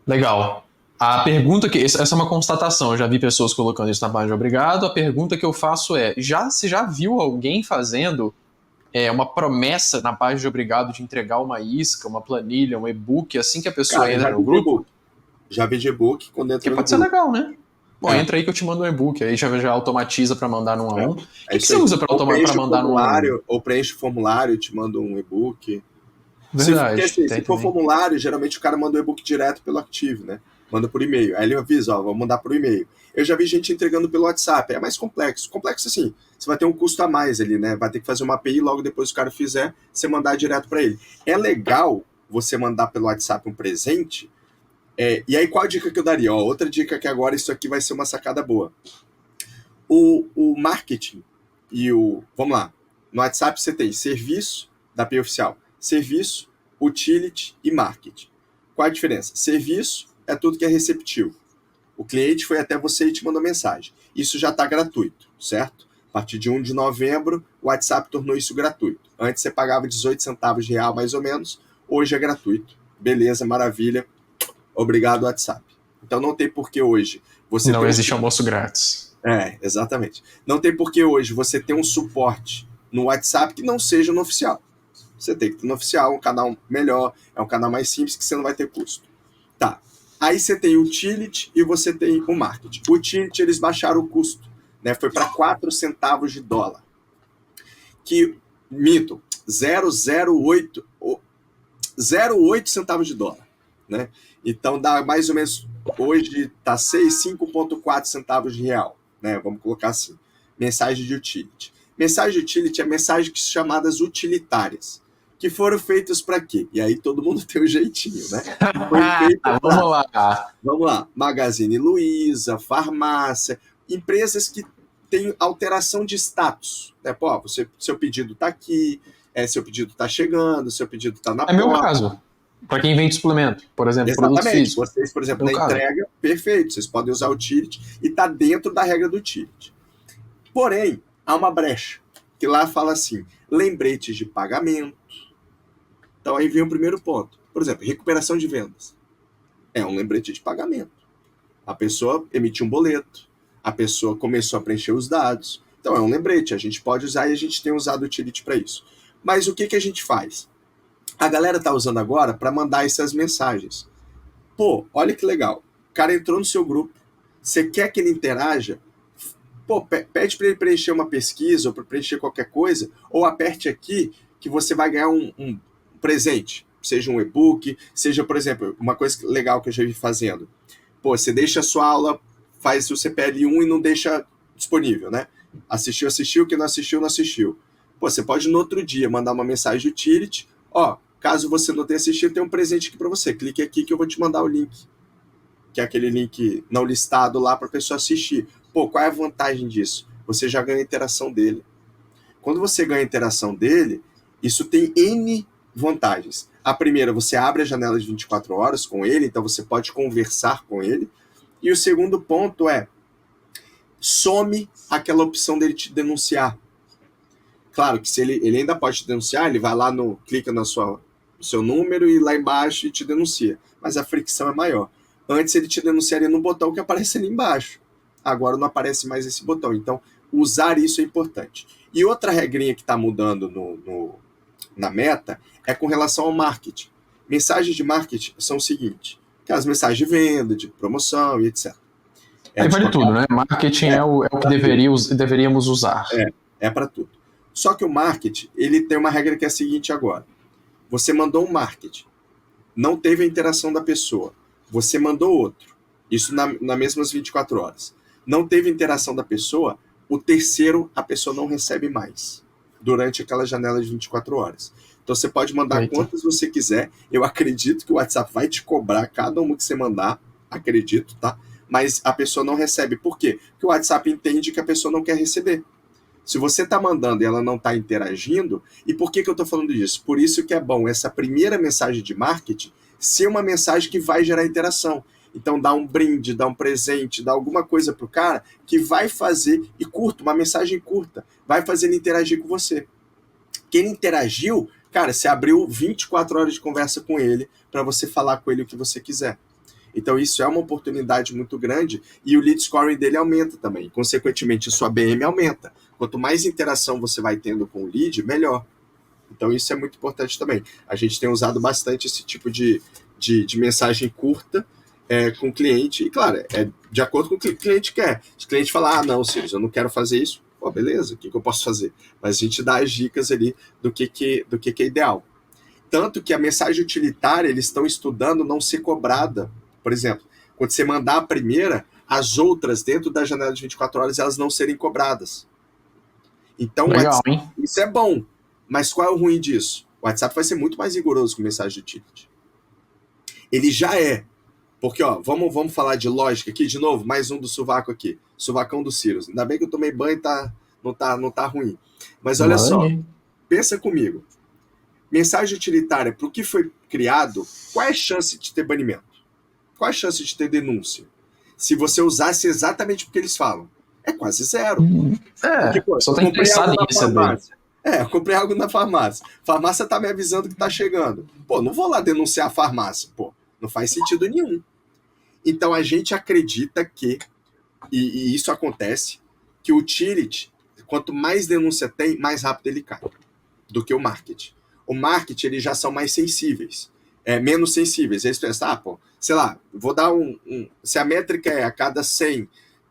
Legal. A pergunta que... Essa é uma constatação, eu já vi pessoas colocando isso na página de obrigado. A pergunta que eu faço é, você já viu alguém fazendo uma promessa na página de obrigado de entregar uma isca, uma planilha, um e-book, assim que a pessoa entra no grupo? Já vi de e-book quando entra que no pode grupo. ser legal, né? Bom, entra aí que eu te mando um e-book, aí já automatiza para mandar num a um. O que você usa para mandar num a um? Ou preenche o formulário e te manda um e-book. Verdade. Se for formulário, geralmente o cara manda o e-book direto pelo Active, né? Manda por e-mail. Aí ele avisa, vou mandar por e-mail. Eu já vi gente entregando pelo WhatsApp. É mais complexo. Complexo assim, você vai ter um custo a mais ali, né? Vai ter que fazer uma API, logo depois que o cara fizer, você mandar direto para ele. É legal você mandar pelo WhatsApp um presente. E aí, qual a dica que eu daria? Outra dica que agora isso aqui vai ser uma sacada boa. O marketing e Vamos lá. No WhatsApp você tem serviço da API oficial. Serviço, utility e marketing. Qual a diferença? Serviço é tudo que é receptivo. O cliente foi até você e te mandou mensagem. Isso já está gratuito, certo? A partir de 1 de novembro, o WhatsApp tornou isso gratuito. Antes você pagava 18 centavos de real, mais ou menos. Hoje é gratuito. Beleza, maravilha. Obrigado, WhatsApp. Então não tem por que hoje você... Não existe almoço grátis. Exatamente. Não tem por que hoje você ter um suporte no WhatsApp que não seja no oficial. Você tem que ter no oficial, um canal melhor, é um canal mais simples que você não vai ter custo. Tá. Aí você tem o utility e você tem o marketing. O utility, eles baixaram o custo, né? Foi para 4 centavos de dólar. Minto, 0,08 centavos de dólar, né? Então dá mais ou menos, hoje tá 5,4 centavos de real, né? Vamos colocar assim. Mensagem de utility. Mensagem de utility é mensagem que são chamadas utilitárias, que foram feitas para quê? E aí todo mundo tem um jeitinho, né? Foi feito Vamos lá. Magazine Luiza, farmácia, empresas que têm alteração de status. Né? Pô, seu pedido está aqui, seu pedido está chegando, seu pedido está na porta. É meu caso. Para quem vende suplemento, por exemplo, produto Exatamente. físico. Vocês, por exemplo, No na caso. entrega, perfeito. Vocês podem usar o ticket e está dentro da regra do ticket. Porém, há uma brecha, que lá fala assim, lembretes de pagamento. Então aí vem o primeiro ponto. Por exemplo, recuperação de vendas. É um lembrete de pagamento. A pessoa emitiu um boleto, a pessoa começou a preencher os dados. Então é um lembrete, a gente pode usar e a gente tem usado o Utility para isso. Mas o que a gente faz? A galera está usando agora para mandar essas mensagens. Pô, olha que legal. O cara entrou no seu grupo, você quer que ele interaja? Pô, pede para ele preencher uma pesquisa ou para preencher qualquer coisa, ou aperte aqui que você vai ganhar um presente. Seja um e-book, seja, por exemplo, uma coisa legal que eu já vi fazendo. Pô, você deixa a sua aula, faz o CPL1 e não deixa disponível, né? Assistiu, quem não assistiu, não assistiu. Pô, você pode no outro dia mandar uma mensagem de Utility, ó, caso você não tenha assistido, tem um presente aqui para você. Clique aqui que eu vou te mandar o link. Que é aquele link não listado lá para a pessoa assistir. Pô, qual é a vantagem disso? Você já ganha a interação dele. Quando você ganha a interação dele, isso tem N vantagens. A primeira, você abre a janela de 24 horas com ele, então você pode conversar com ele. E o segundo ponto é, some aquela opção dele te denunciar. Claro que se ele ainda pode te denunciar, ele vai lá, clica no seu número e lá embaixo e te denuncia. Mas a fricção é maior. Antes ele te denunciaria no botão que aparece ali embaixo. Agora não aparece mais esse botão. Então, usar isso é importante. E outra regrinha que está mudando na meta é com relação ao marketing. Mensagens de marketing são o seguinte, aquelas mensagens de venda, de promoção e etc. Aí vale tudo, né? Marketing é o que deveríamos usar. É para tudo. Só que o marketing, ele tem uma regra que é a seguinte agora. Você mandou um marketing, não teve a interação da pessoa. Você mandou outro. Isso nas mesmas 24 horas. Não teve interação da pessoa, o terceiro a pessoa não recebe mais. Durante aquela janela de 24 horas. Então você pode mandar quantas você quiser. Eu acredito que o WhatsApp vai te cobrar cada uma que você mandar. Acredito, tá? Mas a pessoa não recebe. Por quê? Porque o WhatsApp entende que a pessoa não quer receber. Se você está mandando e ela não está interagindo, e por que eu estou falando disso? Por isso que é bom essa primeira mensagem de marketing ser uma mensagem que vai gerar interação. Então dá um brinde, dá um presente, dá alguma coisa pro cara que vai fazer, e curto, uma mensagem curta, vai fazer ele interagir com você. Que ele interagiu, cara, você abriu 24 horas de conversa com ele para você falar com ele o que você quiser. Então isso é uma oportunidade muito grande e o lead scoring dele aumenta também. Consequentemente, a sua BM aumenta. Quanto mais interação você vai tendo com o lead, melhor. Então isso é muito importante também. A gente tem usado bastante esse tipo de mensagem curta com o cliente. E claro, é de acordo com o que o cliente quer. Se o cliente falar, não, Sirius, eu não quero fazer isso, pô, beleza, o que eu posso fazer? Mas a gente dá as dicas ali do que é ideal. Tanto que a mensagem utilitária, eles estão estudando não ser cobrada. Por exemplo, quando você mandar a primeira, as outras dentro da janela de 24 horas, elas não serem cobradas. Então, legal, isso é bom. Mas qual é o ruim disso? O WhatsApp vai ser muito mais rigoroso com mensagem de ticket. Ele já é. Porque, ó, vamos falar de lógica aqui, de novo, mais um do sovaco aqui. Sovacão do Sirius. Ainda bem que eu tomei banho e não tá ruim. Mas olha só, pensa comigo. Mensagem utilitária, para o que foi criado, qual é a chance de ter banimento? Qual é a chance de ter denúncia? Se você usasse exatamente o que eles falam. É quase zero. Porque, pô, só tem interessado em receber. Eu comprei algo na farmácia. A farmácia tá me avisando que tá chegando. Pô, não vou lá denunciar a farmácia. Pô, não faz sentido nenhum. Então a gente acredita que, e isso acontece, que o utility, quanto mais denúncia tem, mais rápido ele cai do que o marketing. O marketing, eles já são mais sensíveis, menos sensíveis. Eles pensam, pô, sei lá, vou dar se a métrica é a cada 100,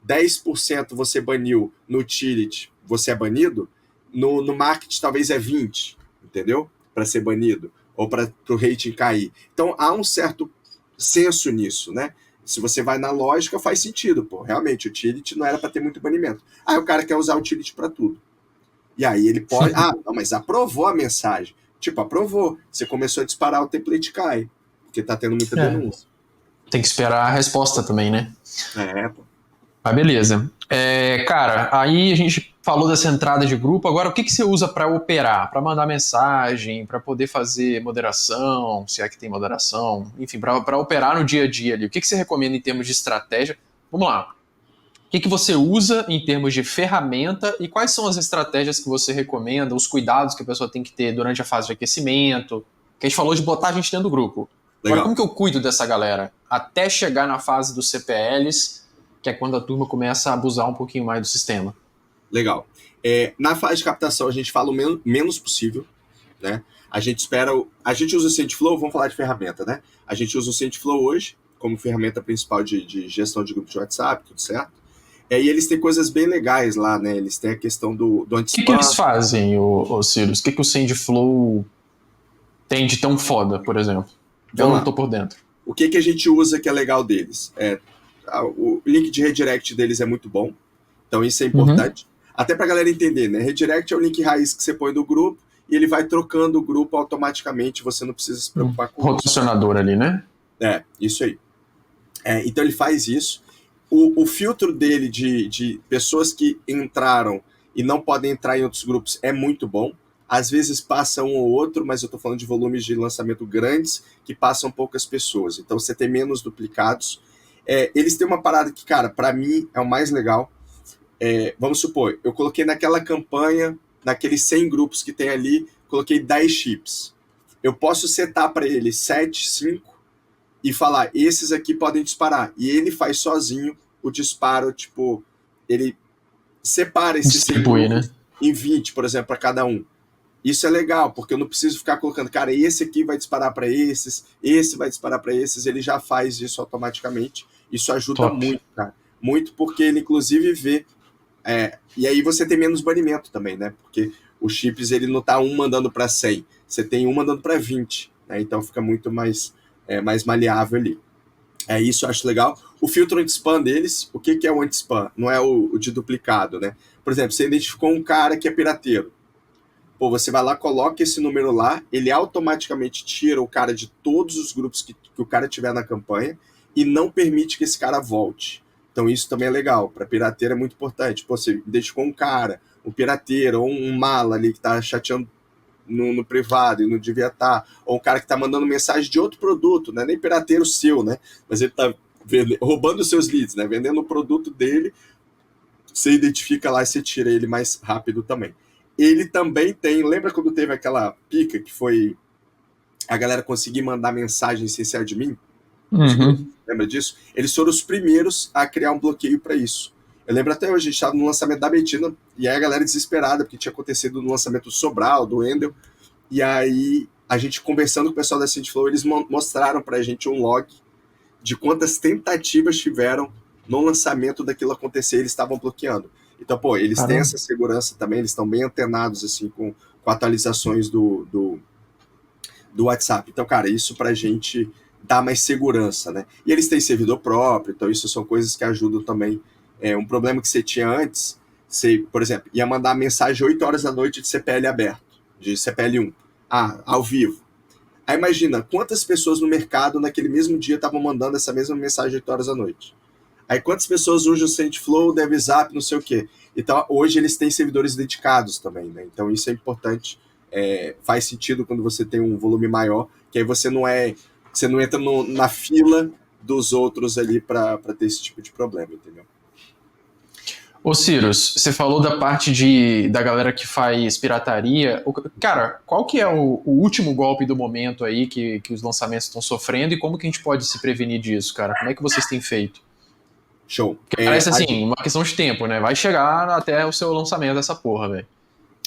10% você baniu no utility, você é banido, no marketing talvez é 20, entendeu? Para ser banido, ou para o rating cair. Então há um certo senso nisso, né? Se você vai na lógica, faz sentido, pô. Realmente, o utility não era para ter muito banimento. Aí o cara quer usar o utility para tudo. E aí ele pode... não, mas aprovou a mensagem. Tipo, aprovou. Você começou a disparar, o template cai. Porque tá tendo muita denúncia. Tem que esperar a resposta também, né? Pô. Mas beleza. Cara, aí a gente falou dessa entrada de grupo. Agora, o que que você usa para operar? Para mandar mensagem, para poder fazer moderação, se é que tem moderação, enfim, para operar no dia a dia ali. O que que você recomenda em termos de estratégia? Vamos lá. O que que você usa em termos de ferramenta e quais são as estratégias que você recomenda, os cuidados que a pessoa tem que ter durante a fase de aquecimento? Que a gente falou de botar a gente dentro do grupo. Agora, Legal, como que eu cuido dessa galera até chegar na fase dos CPLs, que é quando a turma começa a abusar um pouquinho mais do sistema? legal. Na fase de captação, a gente fala o menos possível, né? A gente espera. A gente usa o SendFlow, vamos falar de ferramenta, né? A gente usa o SendFlow hoje como ferramenta principal de gestão de grupos de WhatsApp, tudo certo. E eles têm coisas bem legais lá, né? Eles têm a questão do O que anti-spam. eles fazem, ô Cirus? O que o SendFlow tem de tão foda, por exemplo? Eu Vamos não lá. tô por dentro. O que, que a gente usa que é legal deles? O link de redirect deles é muito bom, então isso é Uhum. importante. Até para a galera entender, né? Redirect é o link raiz que você põe do grupo e ele vai trocando o grupo automaticamente, você não precisa se preocupar com isso. Rotacionador ali, né? Isso aí. Então ele faz isso. O filtro dele de pessoas que entraram e não podem entrar em outros grupos é muito bom. Às vezes passa um ou outro, mas eu estou falando de volumes de lançamento grandes que passam poucas pessoas. Então você tem menos duplicados. Eles têm uma parada que, cara, para mim é o mais legal. Vamos supor, eu coloquei naquela campanha, naqueles 100 grupos que tem ali, coloquei 10 chips. Eu posso setar para ele 7, 5 e falar, esses aqui podem disparar. E ele faz sozinho o disparo, tipo, ele separa esses 100 Distribui, né? grupos em 20, por exemplo, para cada um. Isso é legal, porque eu não preciso ficar colocando, cara, esse aqui vai disparar para esses, esse vai disparar para esses, ele já faz isso automaticamente. Isso ajuda Top. muito, cara. Muito porque ele, inclusive, vê. E aí você tem menos banimento também, né? Porque os chips, ele não tá um mandando para 100, você tem um mandando para 20, né? Então fica muito mais maleável ali. Isso eu acho legal. O filtro anti-spam deles, o que é o anti-spam? Não é o de duplicado, né? Por exemplo, você identificou um cara que é pirateiro. Pô, você vai lá, coloca esse número lá, ele automaticamente tira o cara de todos os grupos que o cara tiver na campanha e não permite que esse cara volte. Então isso também é legal. Para pirateiro é muito importante. Pô, você identificou um cara, um pirateiro ou um mala ali que tá chateando no privado e não devia estar, ou um cara que está mandando mensagem de outro produto, né? Nem pirateiro seu, né? Mas ele está roubando os seus leads, né? Vendendo o produto dele, você identifica lá e você tira ele mais rápido também. Ele também tem, lembra quando teve aquela pica que foi a galera conseguir mandar mensagem sem ser admin? Uhum. Lembra disso? Eles foram os primeiros a criar um bloqueio para isso. Eu lembro até hoje, a gente estava no lançamento da Betina, e aí a galera desesperada, porque tinha acontecido no lançamento do Sobral, do Endel, e aí a gente conversando com o pessoal da SendFlow, eles mostraram pra gente um log de quantas tentativas tiveram no lançamento daquilo acontecer, eles estavam bloqueando. Então, pô, eles têm Caramba. essa segurança também, eles estão bem antenados, assim, com atualizações do WhatsApp. Então, cara, isso pra gente dá mais segurança, né? E eles têm servidor próprio, então isso são coisas que ajudam também. Um problema que você tinha antes, você, por exemplo, ia mandar mensagem 8 horas da noite de CPL aberto, de CPL 1, ao vivo. Aí imagina, quantas pessoas no mercado naquele mesmo dia estavam mandando essa mesma mensagem 8 horas da noite. Aí quantas pessoas usam o SendFlow, DevZap, não sei o quê. Então hoje eles têm servidores dedicados também, né? Então isso é importante. Faz sentido quando você tem um volume maior, que aí você não entra na fila dos outros ali para ter esse tipo de problema, entendeu? Ô Cirus, você falou da parte da galera que faz pirataria. Cara, qual que é o último golpe do momento aí que os lançamentos estão sofrendo e como que a gente pode se prevenir disso, cara? Como é que vocês têm feito? Show. Porque parece assim, uma questão de tempo, né? Vai chegar até o seu lançamento dessa porra, velho.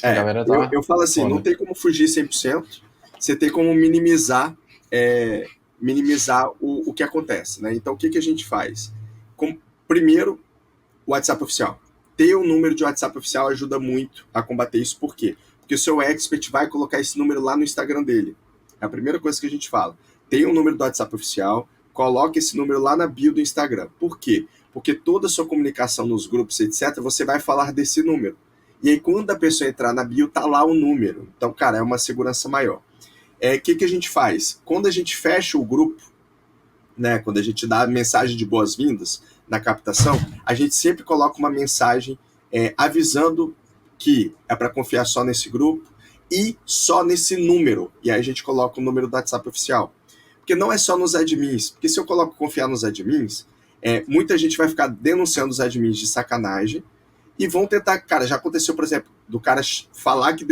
A galera tá eu falo assim, não foda. tem como fugir 100%, você tem como minimizar o que acontece, né? Então, o que a gente faz? Primeiro, o WhatsApp oficial. Ter um número de WhatsApp oficial ajuda muito a combater isso. Por quê? Porque o seu expert vai colocar esse número lá no Instagram dele. É a primeira coisa que a gente fala. Tem um número do WhatsApp oficial, coloque esse número lá na bio do Instagram. Por quê? Porque toda a sua comunicação nos grupos, etc., você vai falar desse número. E aí, quando a pessoa entrar na bio, tá lá o número. Então, cara, é uma segurança maior. O que a gente faz? Quando a gente fecha o grupo, né, quando a gente dá a mensagem de boas-vindas na captação, a gente sempre coloca uma mensagem avisando que é para confiar só nesse grupo e só nesse número. E aí a gente coloca o número do WhatsApp oficial. Porque não é só nos admins. Porque se eu coloco confiar nos admins, muita gente vai ficar denunciando os admins de sacanagem e vão tentar... Cara, já aconteceu, por exemplo, do cara falar que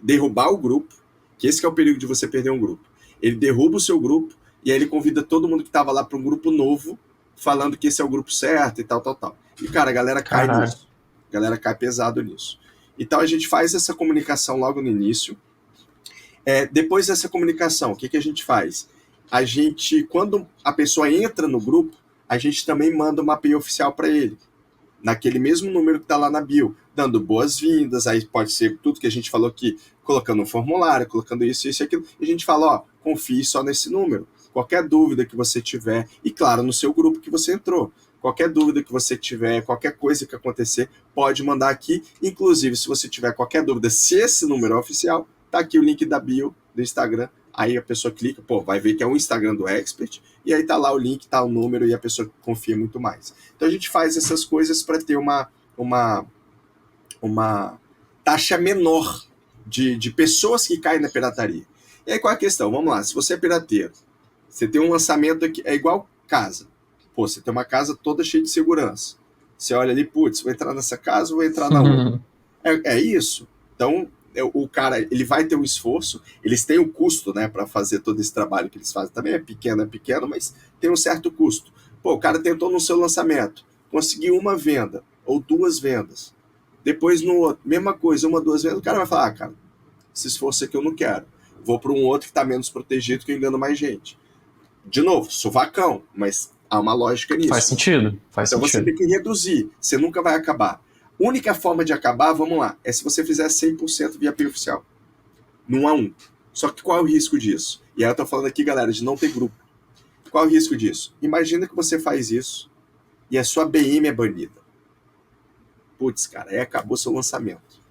derrubar o grupo, que esse que é o perigo de você perder um grupo. Ele derruba o seu grupo e aí ele convida todo mundo que estava lá para um grupo novo, falando que esse é o grupo certo e tal, tal, tal. E, cara, a galera cai nisso. A galera cai pesado nisso. Então, a gente faz essa comunicação logo no início. Depois dessa comunicação, o que a gente faz? A gente, quando a pessoa entra no grupo, a gente também manda uma API oficial para ele, naquele mesmo número que está lá na bio, dando boas-vindas, aí pode ser tudo que a gente falou aqui, colocando um formulário, colocando isso e aquilo, e a gente fala, confie só nesse número. Qualquer dúvida que você tiver, e claro, no seu grupo que você entrou, qualquer dúvida que você tiver, qualquer coisa que acontecer, pode mandar aqui. Inclusive, se você tiver qualquer dúvida, se esse número é oficial, tá aqui o link da bio do Instagram. Aí a pessoa clica, vai ver que é um Instagram do Expert, e aí tá lá o link, tá o número, e a pessoa confia muito mais. Então a gente faz essas coisas para ter uma taxa menor de pessoas que caem na pirataria. E aí qual é a questão? Vamos lá, se você é pirateiro, você tem um lançamento aqui, é igual casa. Você tem uma casa toda cheia de segurança. Você olha ali, putz, vou entrar nessa casa, vou entrar na outra. É isso. Então, o cara, ele vai ter um esforço, eles têm um custo, né, para fazer todo esse trabalho que eles fazem. Também é pequeno, mas tem um certo custo. O cara tentou no seu lançamento, conseguiu uma venda, ou 2 vendas. Depois, no outro, mesma coisa, 1, 2 vendas, o cara vai falar, cara, esse esforço aqui eu não quero. Vou para um outro que está menos protegido, que eu engano mais gente. De novo, sovacão, mas há uma lógica nisso. Faz sentido. Então você tem que reduzir, você nunca vai acabar. Única forma de acabar, vamos lá, é se você fizer 100% via API oficial. No 1 a 1. Só que qual é o risco disso? E aí eu tô falando aqui, galera, de não ter grupo. Qual é o risco disso? Imagina que você faz isso e a sua BM é banida. Putz, cara, aí acabou seu lançamento.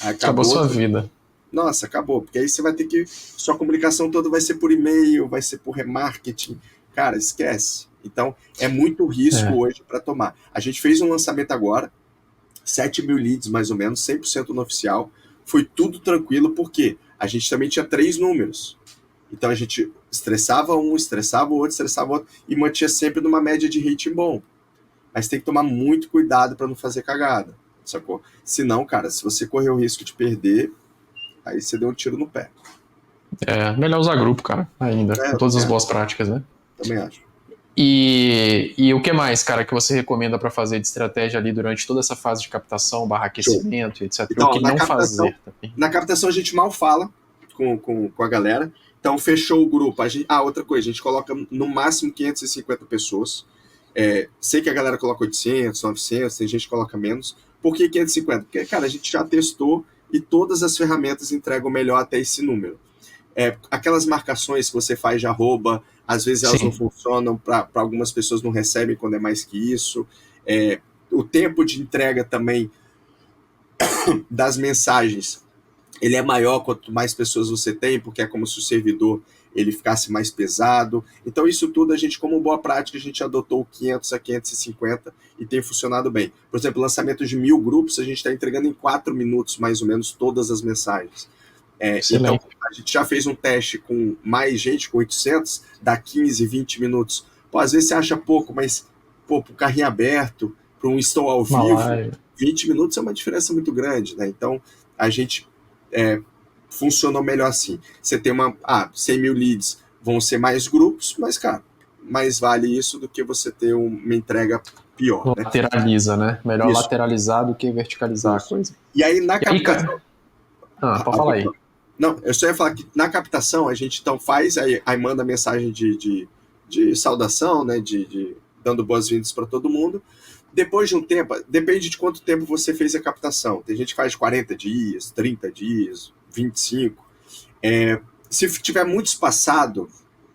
Acabou sua vida. Nossa, acabou. Porque aí você vai ter que... Sua comunicação toda vai ser por e-mail, vai ser por remarketing. Cara, esquece. Então, é muito risco hoje para tomar. A gente fez um lançamento agora, 7 mil leads mais ou menos, 100% no oficial. Foi tudo tranquilo, porque a gente também tinha 3 números. Então, a gente estressava um, estressava o outro, e mantinha sempre numa média de rating bom. Mas tem que tomar muito cuidado para não fazer cagada, sacou? Senão, cara, se você correr o risco de perder, aí você deu um tiro no pé. Melhor usar grupo, cara, ainda, com todas as boas práticas, né? Também acho. E o que mais, cara, que você recomenda para fazer de estratégia ali durante toda essa fase de captação, aquecimento, etc? Então, o que não fazer também? Na captação a gente mal fala com a galera. Então, fechou o grupo. Outra coisa, a gente coloca no máximo 550 pessoas. Sei que a galera coloca 800, 900, tem gente que coloca menos. Por que 550? Porque, cara, a gente já testou e todas as ferramentas entregam melhor até esse número. Aquelas marcações que você faz de arroba, às vezes elas não funcionam, para algumas pessoas não recebem quando é mais que isso. O tempo de entrega também das mensagens, ele é maior quanto mais pessoas você tem, porque é como se o servidor ele ficasse mais pesado. Então isso tudo a gente, como boa prática, a gente adotou 500 a 550 e tem funcionado bem. Por exemplo, lançamento de 1000 grupos, a gente está entregando em 4 minutos, mais ou menos, todas as mensagens. Então, a gente já fez um teste com mais gente, com 800, dá 15, 20 minutos. Às vezes você acha pouco, mas pro carrinho aberto, para um estou ao vivo, 20 minutos é uma diferença muito grande, né? Então, a gente funcionou melhor assim. Você tem 100 mil leads, vão ser mais grupos, mas, cara, mais vale isso do que você ter uma entrega pior. Lateraliza, né? Melhor isso. Lateralizar do que verticalizar a coisa. E aí, na captação... pode falar aí. Não, eu só ia falar que na captação a gente então faz, aí manda mensagem de saudação, né, dando boas-vindas para todo mundo. Depois de um tempo, depende de quanto tempo você fez a captação. Tem gente que faz 40 dias, 30 dias, 25. Se tiver muito espaçado,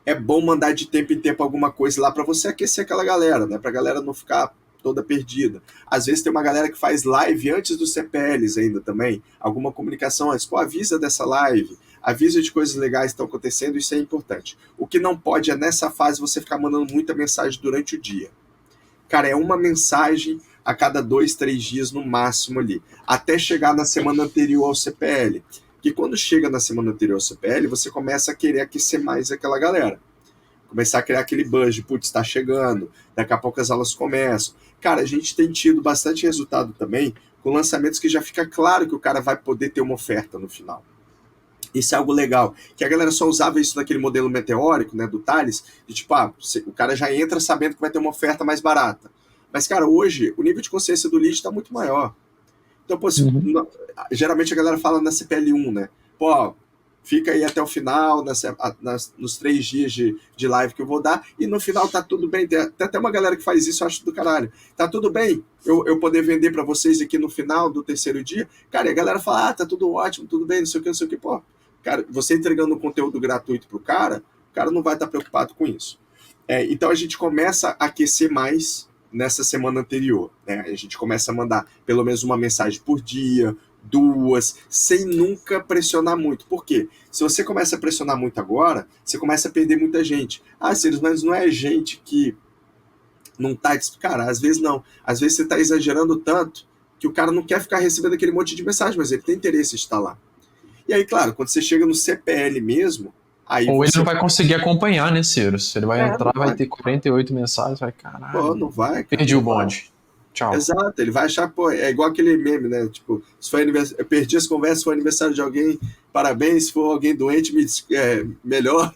é bom mandar de tempo em tempo alguma coisa lá para você aquecer aquela galera, né, para a galera não ficar toda perdida. Às vezes tem uma galera que faz live antes dos CPLs ainda também, alguma comunicação antes, avisa dessa live, avisa de coisas legais que estão acontecendo, isso é importante. O que não pode é, nessa fase, você ficar mandando muita mensagem durante o dia. Cara, é uma mensagem a cada 2, 3 dias no máximo ali, até chegar na semana anterior ao CPL. Que quando chega na semana anterior ao CPL, você começa a querer aquecer mais aquela galera. Começar a criar aquele buzz de, putz, está chegando, daqui a pouco as aulas começam. Cara, a gente tem tido bastante resultado também com lançamentos que já fica claro que o cara vai poder ter uma oferta no final. Isso é algo legal, que a galera só usava isso naquele modelo meteórico, né, do Thales, de tipo, o cara já entra sabendo que vai ter uma oferta mais barata. Mas, cara, hoje, o nível de consciência do lead está muito maior. Então, pô, geralmente a galera fala na CPL1, né? Pô, fica aí até o final, nos 3 dias de live que eu vou dar, e no final tá tudo bem. Tem até uma galera que faz isso, eu acho do caralho. Tá tudo bem eu poder vender para vocês aqui no final do 3º dia? Cara, e a galera fala, tá tudo ótimo, tudo bem, não sei o que. Pô, cara, você entregando um conteúdo gratuito pro cara, o cara não vai estar preocupado com isso. Então a gente começa a aquecer mais nessa semana anterior, né? A gente começa a mandar pelo menos uma mensagem por dia, 2, sem nunca pressionar muito. Por quê? Se você começa a pressionar muito agora, você começa a perder muita gente. Silas, mas não é gente que não tá... Cara, às vezes não. Às vezes você tá exagerando tanto que o cara não quer ficar recebendo aquele monte de mensagem, mas ele tem interesse em estar lá. E aí, claro, quando você chega no CPL mesmo, aí ou ele não vai conseguir acompanhar, né, Cyrus? Ele vai entrar, vai ter 48 mensagens, vai, caralho. Pô, não vai, cara. Perdi o bonde. Tchau. Exato, ele vai achar, pô, é igual aquele meme, né? Tipo, se foi eu perdi as conversas, foi aniversário de alguém, parabéns, se for alguém doente, melhor.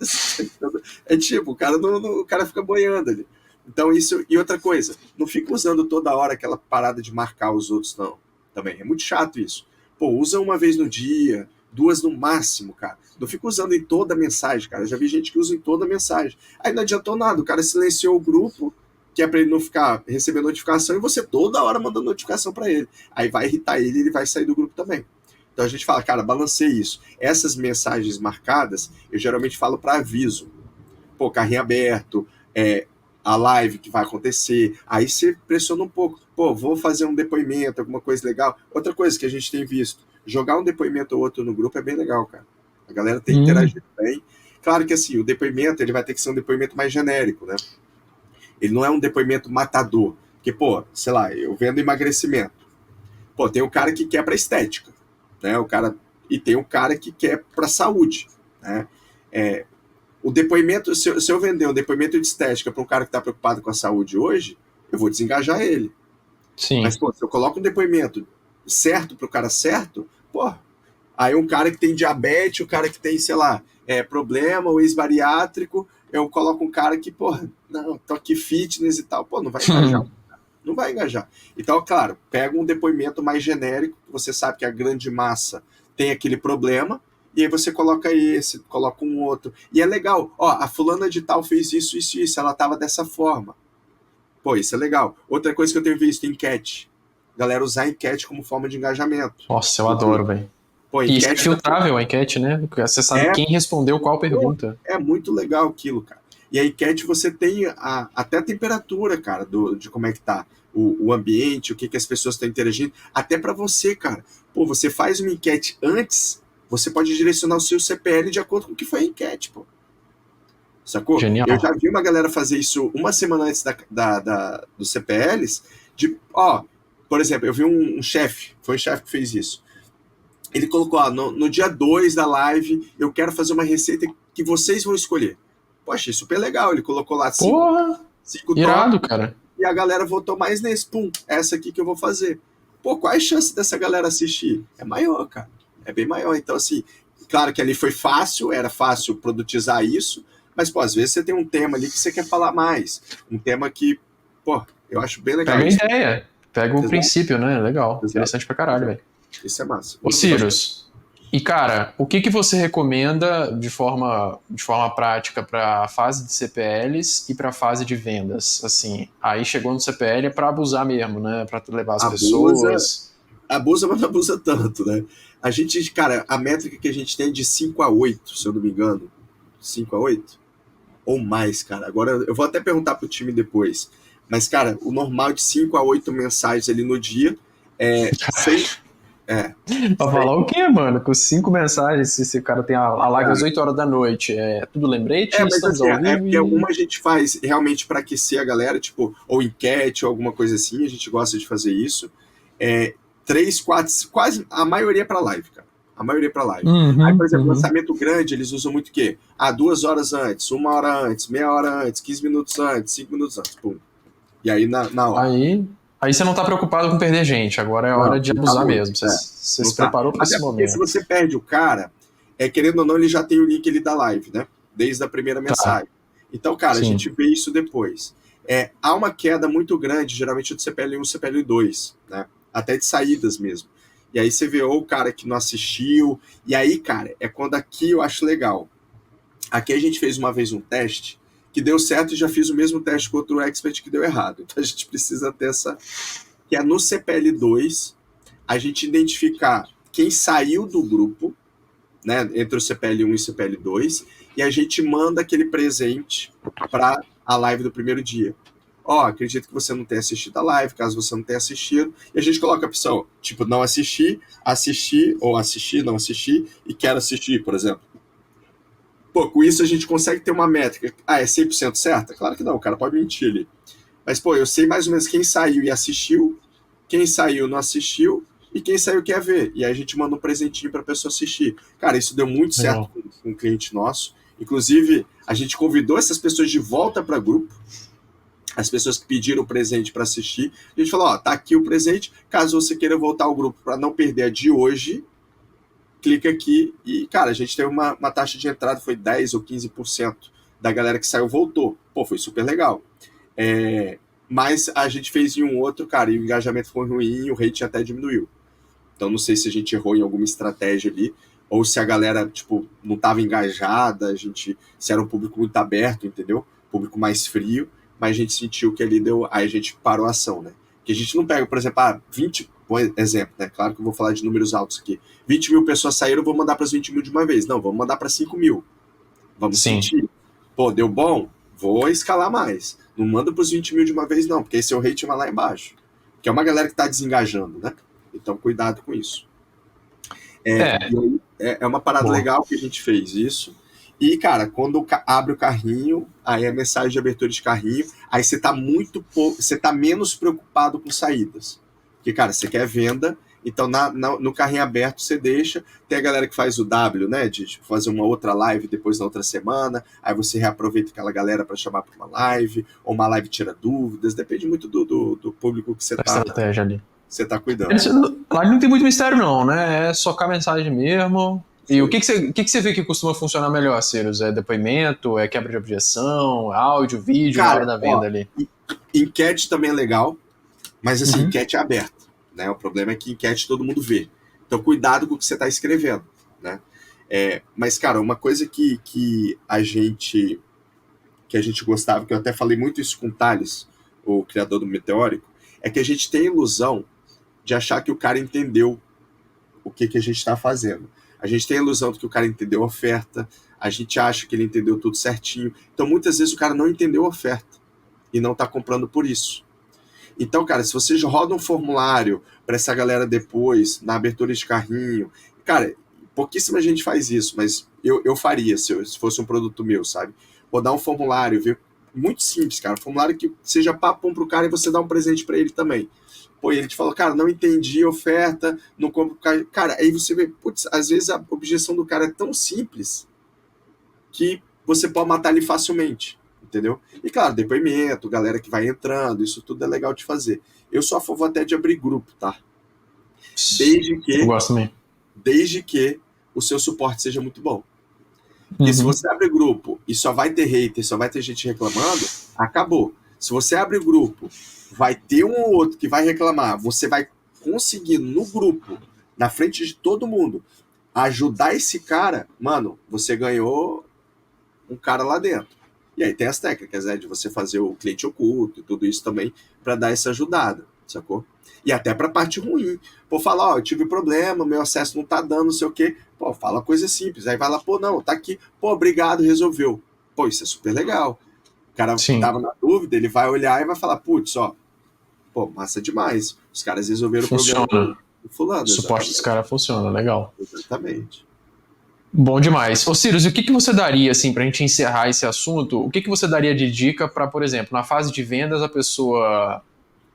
É tipo, o cara fica boiando ali. Então, isso. E outra coisa, não fica usando toda hora aquela parada de marcar os outros, não. Também. É muito chato isso. Pô, usa uma vez no dia, 2 no máximo, cara. Não fica usando em toda a mensagem, cara. Eu já vi gente que usa em toda a mensagem. Aí não adiantou nada, o cara silenciou o grupo, que é para ele não ficar recebendo notificação, e você toda hora mandando notificação para ele. Aí vai irritar ele e ele vai sair do grupo também. Então a gente fala, cara, balanceie isso. Essas mensagens marcadas, eu geralmente falo para aviso. Pô, carrinho aberto, a live que vai acontecer. Aí você pressiona um pouco. Pô, vou fazer um depoimento, alguma coisa legal. Outra coisa que a gente tem visto, jogar um depoimento ou outro no grupo é bem legal, cara. A galera tem que interagir bem. Claro que assim, o depoimento ele vai ter que ser um depoimento mais genérico, né? Ele não é um depoimento matador. Porque, pô, sei lá, eu vendo emagrecimento. Pô, tem o cara que quer pra estética, né? E tem o cara que quer pra saúde, né? O depoimento, se eu vender um depoimento de estética para um cara que está preocupado com a saúde hoje, eu vou desengajar ele. Sim. Mas, pô, se eu coloco um depoimento certo para o cara certo, pô, aí um cara que tem diabetes, o cara que tem, sei lá, problema, o ex-bariátrico, eu coloco um cara que, pô, não, tô aqui fitness e tal, pô, não vai engajar. Não vai engajar. Então, claro, pega um depoimento mais genérico, você sabe que a grande massa tem aquele problema, e aí você coloca esse, coloca um outro. E é legal. Ó, a fulana de tal fez isso, isso, isso. Ela tava dessa forma. Pô, isso é legal. Outra coisa que eu tenho visto, enquete. Galera usar enquete como forma de engajamento. Nossa, eu adoro, velho. E isso é filtrável a enquete, né? Você sabe quem respondeu qual pergunta. É muito legal aquilo, cara. E a enquete você tem até a temperatura, cara, de como é que tá o ambiente, o que as pessoas estão interagindo. Até para você, cara. Pô, você faz uma enquete antes... Você pode direcionar o seu CPL de acordo com o que foi a enquete, pô. Sacou? Genial. Eu já vi uma galera fazer isso uma semana antes dos CPLs, por exemplo, eu vi um chefe, foi um chefe que fez isso. Ele colocou, no dia 2 da live, eu quero fazer uma receita que vocês vão escolher. Poxa, super legal. Ele colocou lá 5 irado, cara. E a galera votou mais nesse, essa aqui que eu vou fazer. Pô, qual é a chance dessa galera assistir? É maior, cara. É bem maior. Então, assim, claro que ali foi fácil, era fácil produtizar isso, mas, pô, às vezes você tem um tema ali que você quer falar mais. Um tema que, pô, eu acho bem legal. Pega a ideia, pega o princípio, né? Legal, interessante pra caralho, velho. Isso é massa. Ô, Cyrus, e cara, o que você recomenda de forma prática pra fase de CPLs e pra fase de vendas? Assim, aí chegou no CPL é pra abusar mesmo, né? Pra levar as pessoas... Abusa, mas não abusa tanto, né? A gente, cara, a métrica que a gente tem é de 5 a 8, se eu não me engano. 5 a 8? Ou mais, cara. Agora, eu vou até perguntar pro time depois. Mas, cara, o normal de 5 a 8 mensagens ali no dia, É. Pra falar o quê, mano? Com 5 mensagens, se esse cara tem a live às 8 horas da noite, é tudo lembrete, Mas estamos assim, ao é vivo porque e... uma a gente faz realmente para aquecer a galera, tipo, ou enquete ou alguma coisa assim, a gente gosta de fazer isso. É, 3, 4, quase a maioria é para live, cara. A maioria é para live. Aí, por Uhum, exemplo, uhum. lançamento grande, eles usam muito o quê? 2 horas antes, 1 hora antes, meia hora antes, 15 minutos antes, 5 minutos antes, pum. E aí na hora. Aí você não tá preocupado com perder gente, agora é hora Não, de não tá abusar muito. mesmo. Você, É, você não se tá. preparou pra Até esse porque se momento. você perde o cara, querendo ou não, ele já tem o link ali da live, né? Desde a primeira Tá, mensagem. Então, cara, a gente sim. vê isso depois. Há uma queda muito grande, geralmente do CPL1 e CPL2, né? Até de saídas mesmo. E aí você vê ou o cara que não assistiu. E aí, cara, é quando aqui eu acho legal. Aqui a gente fez uma vez um teste que deu certo e já fiz o mesmo teste com outro expert que deu errado. Então a gente precisa ter essa. Que é no CPL2, a gente identificar quem saiu do grupo, né, entre o CPL1 e o CPL2, e a gente manda aquele presente para a live do primeiro dia. Acredito que você não tenha assistido a live, caso você não tenha assistido, e a gente coloca a opção, tipo, não assistir, assistir, ou assistir, não assistir, e quero assistir, por exemplo. Pô, com isso a gente consegue ter uma métrica. É 100% certa? Claro que não, o cara pode mentir ali. Mas, pô, eu sei mais ou menos quem saiu e assistiu, quem saiu não assistiu e quem saiu quer ver. E aí a gente manda um presentinho para a pessoa assistir. Cara, isso deu muito certo Legal. com um cliente nosso. Inclusive, a gente convidou essas pessoas de volta para o grupo, as pessoas que pediram o presente para assistir. A gente falou: tá aqui o presente. Caso você queira voltar ao grupo para não perder a de hoje, clica aqui. E, cara, a gente teve uma taxa de entrada, foi 10 ou 15% da galera que saiu voltou. Pô, foi super legal. Mas a gente fez em um outro, cara, e o engajamento foi ruim e o rate até diminuiu. Então não sei se a gente errou em alguma estratégia ali, ou se a galera, tipo, não estava engajada, se era um público muito aberto, entendeu? Público mais frio, mas a gente sentiu que ali deu, aí a gente parou a ação, né? Que a gente não pega, por exemplo, 20, por exemplo, né? Claro que eu vou falar de números altos aqui. 20 mil pessoas saíram, vou mandar para as 20 mil de uma vez. Não, vamos mandar para 5 mil. Vamos Sim. sentir. Pô, deu bom? Vou escalar mais. Não manda para os 20 mil de uma vez, não, porque esse seu rate vai lá embaixo. Que é uma galera que está desengajando, né? Então, cuidado com isso. É, E aí, é uma parada boa. legal que a gente fez isso. E, cara, quando abre o carrinho, aí é mensagem de abertura de carrinho, aí você tá muito pouco, você tá menos preocupado com saídas. Porque, cara, você quer venda, então no carrinho aberto você deixa. Tem a galera que faz o W, né? De tipo, fazer uma outra live depois na outra semana, aí você reaproveita aquela galera para chamar para uma live, ou uma live tira dúvidas, depende muito do público que A estratégia ali. você tá cuidando. Lá não tem muito mistério, não, né? É socar mensagem mesmo. Isso E o aí. que você vê que costuma funcionar melhor, Cirus? É depoimento? É quebra de objeção? É áudio, vídeo na hora Cara, da venda ali? enquete também é legal, mas assim, Uhum. enquete é aberta, né? O problema é que enquete todo mundo vê. Então, cuidado com o que você está escrevendo, né? Mas, cara, uma coisa que a gente gostava, que eu até falei muito isso com o Thales, o criador do Meteórico, é que a gente tem a ilusão de achar que o cara entendeu o que a gente está fazendo. A gente tem a ilusão de que o cara entendeu a oferta, a gente acha que ele entendeu tudo certinho. Então, muitas vezes o cara não entendeu a oferta e não está comprando por isso. Então, cara, se você roda um formulário para essa galera depois, na abertura de carrinho, cara, pouquíssima gente faz isso, mas eu faria se fosse um produto meu, sabe? Rodar um formulário, ver, muito simples, cara. Um formulário que seja papum pro cara e você dá um presente para ele também. Pô, e ele te fala, cara, não entendi a oferta, não compro. Cara, aí você vê, putz, às vezes a objeção do cara é tão simples que você pode matar ele facilmente, entendeu? E claro, depoimento, galera que vai entrando, isso tudo é legal de fazer. Eu sou a favor até de abrir grupo, tá? Desde Eu que, gosto também. desde que o seu suporte seja muito bom. Porque se Uhum. você abre grupo e só vai ter hater, só vai ter gente reclamando, acabou. Se você abre grupo, vai ter um ou outro que vai reclamar, você vai conseguir no grupo, na frente de todo mundo, ajudar esse cara, mano, você ganhou um cara lá dentro. E aí tem as técnicas, né, de você fazer o cliente oculto e tudo isso também para dar essa ajudada, sacou? E até para a parte ruim. Pô, falar, ó, eu tive problema, meu acesso não tá dando, não sei o quê. Pô, fala coisa simples. Aí vai lá, pô, não, tá aqui. Pô, obrigado, resolveu. Pô, isso é super legal. O cara Sim. tava na dúvida, ele vai olhar e vai falar, putz, ó, pô, massa demais. Os caras resolveram o problema Funciona. dele. fulano. O suporte dos caras funciona, legal. Exatamente. Bom demais. Ô, Cyrus, e o que que você daria, assim, pra gente encerrar esse assunto, o que que você daria de dica para, por exemplo, na fase de vendas, a pessoa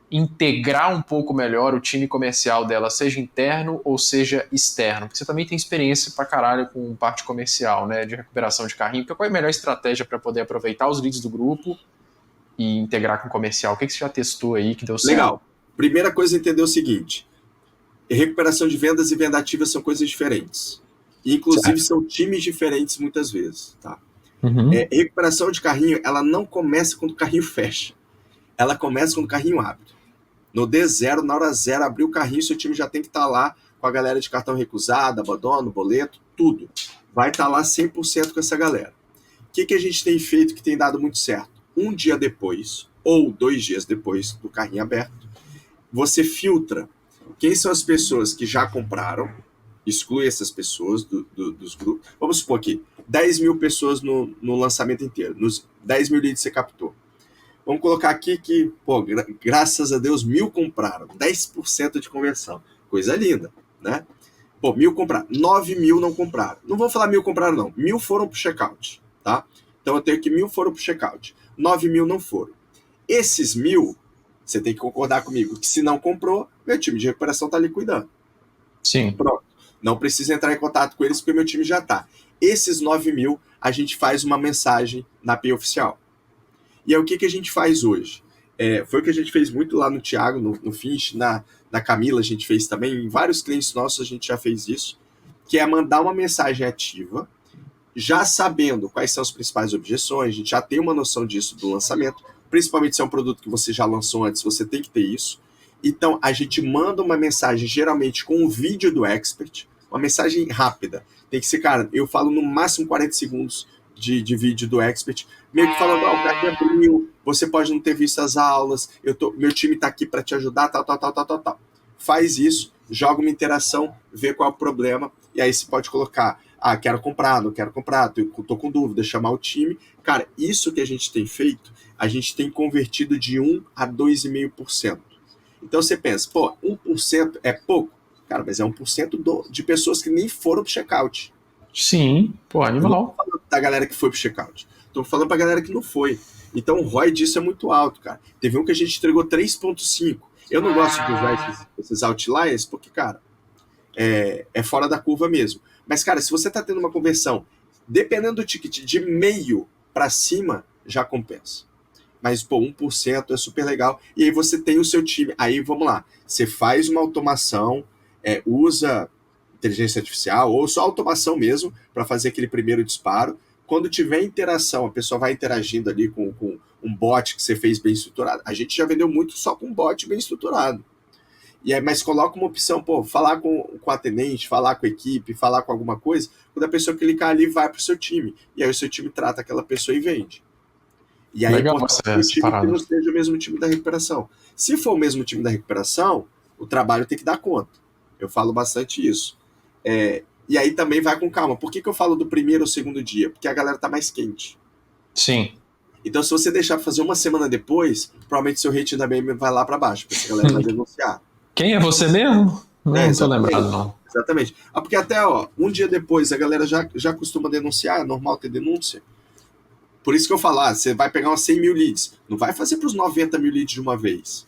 integrar um pouco melhor o time comercial dela, seja interno ou seja externo? Porque você também tem experiência pra caralho com parte comercial, né, de recuperação de carrinho. Qual é a melhor estratégia para poder aproveitar os leads do grupo e integrar com o comercial? O que que você já testou aí que deu certo? Legal. Primeira coisa é entender o seguinte: recuperação de vendas e venda ativa são coisas diferentes. E, inclusive, Certo. são times diferentes muitas vezes. Tá? Uhum. Recuperação de carrinho, ela não começa quando o carrinho fecha. Ela começa quando o carrinho abre. No D0, na hora zero, abrir o carrinho, seu time já tem que estar lá com a galera de cartão recusado, abandono, boleto, tudo. Vai estar lá 100% com essa galera. O que a gente tem feito que tem dado muito certo? Um dia depois, ou 2 dias depois do carrinho aberto, você filtra quem são as pessoas que já compraram, exclui essas pessoas dos grupos. Vamos supor aqui, 10 mil pessoas no lançamento inteiro, nos 10 mil leads que você captou. Vamos colocar aqui que, pô, graças a Deus, 1.000 compraram, 10% de conversão. Coisa linda, né? Pô, 1.000 compraram, 9.000 não compraram. Não vou falar 1.000 compraram, não. 1.000 foram pro checkout, tá? Então eu tenho que 1.000 foram pro checkout, 9.000 não foram. Esses 1.000, você tem que concordar comigo, que se não comprou, meu time de recuperação tá ali cuidando. Sim. Pronto. Não precisa entrar em contato com eles, porque meu time já tá. Esses 9.000, a gente faz uma mensagem na API oficial. E aí, o que a gente faz hoje? Foi o que a gente fez muito lá no Thiago, no Finch, na Camila a gente fez também, em vários clientes nossos a gente já fez isso, que é mandar uma mensagem ativa, já sabendo quais são as principais objeções, a gente já tem uma noção disso do lançamento, principalmente se é um produto que você já lançou antes, você tem que ter isso. Então, a gente manda uma mensagem, geralmente com um vídeo do expert, uma mensagem rápida. Tem que ser, cara, eu falo no máximo 40 segundos de vídeo do expert, meio que falando, o cara abriu, você pode não ter visto as aulas, meu time está aqui para te ajudar, tal. Faz isso, joga uma interação, vê qual é o problema, e aí você pode colocar, quero comprar, não quero comprar, tô com dúvida, chamar o time. Cara, isso que a gente tem feito, a gente tem convertido de 1 a 2,5%. Então você pensa, 1% é pouco? Cara, mas é 1% de pessoas que nem foram pro checkout. Sim, pô, Eu não tô animal. falando da galera que foi pro checkout. Tô falando pra galera que não foi. Então o ROI disso é muito alto, cara. Teve um que a gente entregou 3,5. Eu não gosto de usar esses outliers, porque, cara, é fora da curva mesmo. Mas, cara, se você tá tendo uma conversão, dependendo do ticket, de meio para cima, já compensa. Mas, 1% é super legal. E aí você tem o seu time. Aí, vamos lá. Você faz uma automação, usa inteligência artificial, ou só automação mesmo, para fazer aquele primeiro disparo. Quando tiver interação, a pessoa vai interagindo ali com um bot que você fez bem estruturado. A gente já vendeu muito só com um bot bem estruturado. E aí, mas coloca uma opção, falar com o atendente, falar com a equipe, falar com alguma coisa. Quando a pessoa clicar ali, vai para o seu time. E aí o seu time trata aquela pessoa e vende. E aí é Legal importante essa, que o essa time que parada. não seja o mesmo time da recuperação. Se for o mesmo time da recuperação, o trabalho tem que dar conta. Eu falo bastante isso. E aí também vai com calma. Por que eu falo do primeiro ou segundo dia? Porque a galera tá mais quente. Sim. Então, se você deixar fazer uma semana depois, provavelmente seu rating da BM vai lá para baixo, porque a galera vai denunciar. Quem é você mesmo? Não tô Exatamente. lembrado, não. Exatamente. Porque até, um dia depois a galera já costuma denunciar, é normal ter denúncia. Por isso que eu falo, você vai pegar umas 100 mil leads. Não vai fazer para os 90 mil leads de uma vez.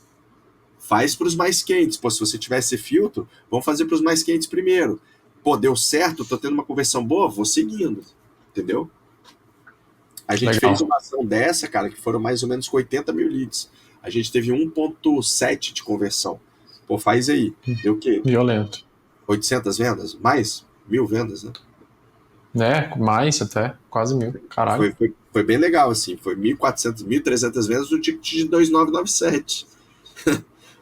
Faz para os mais quentes. Se você tiver esse filtro, vamos fazer para os mais quentes primeiro. Deu certo, tô tendo uma conversão boa, vou seguindo. Entendeu? A gente fez uma ação dessa, cara, que foram mais ou menos 80 mil leads. A gente teve 1,7 de conversão. Faz aí. Deu o quê? Violento. 800 vendas? Mais? 1.000 vendas, né? Mais até. Quase 1.000. Caralho. Foi bem legal, assim. Foi 1.400, 1.300 vendas no ticket de 2.997.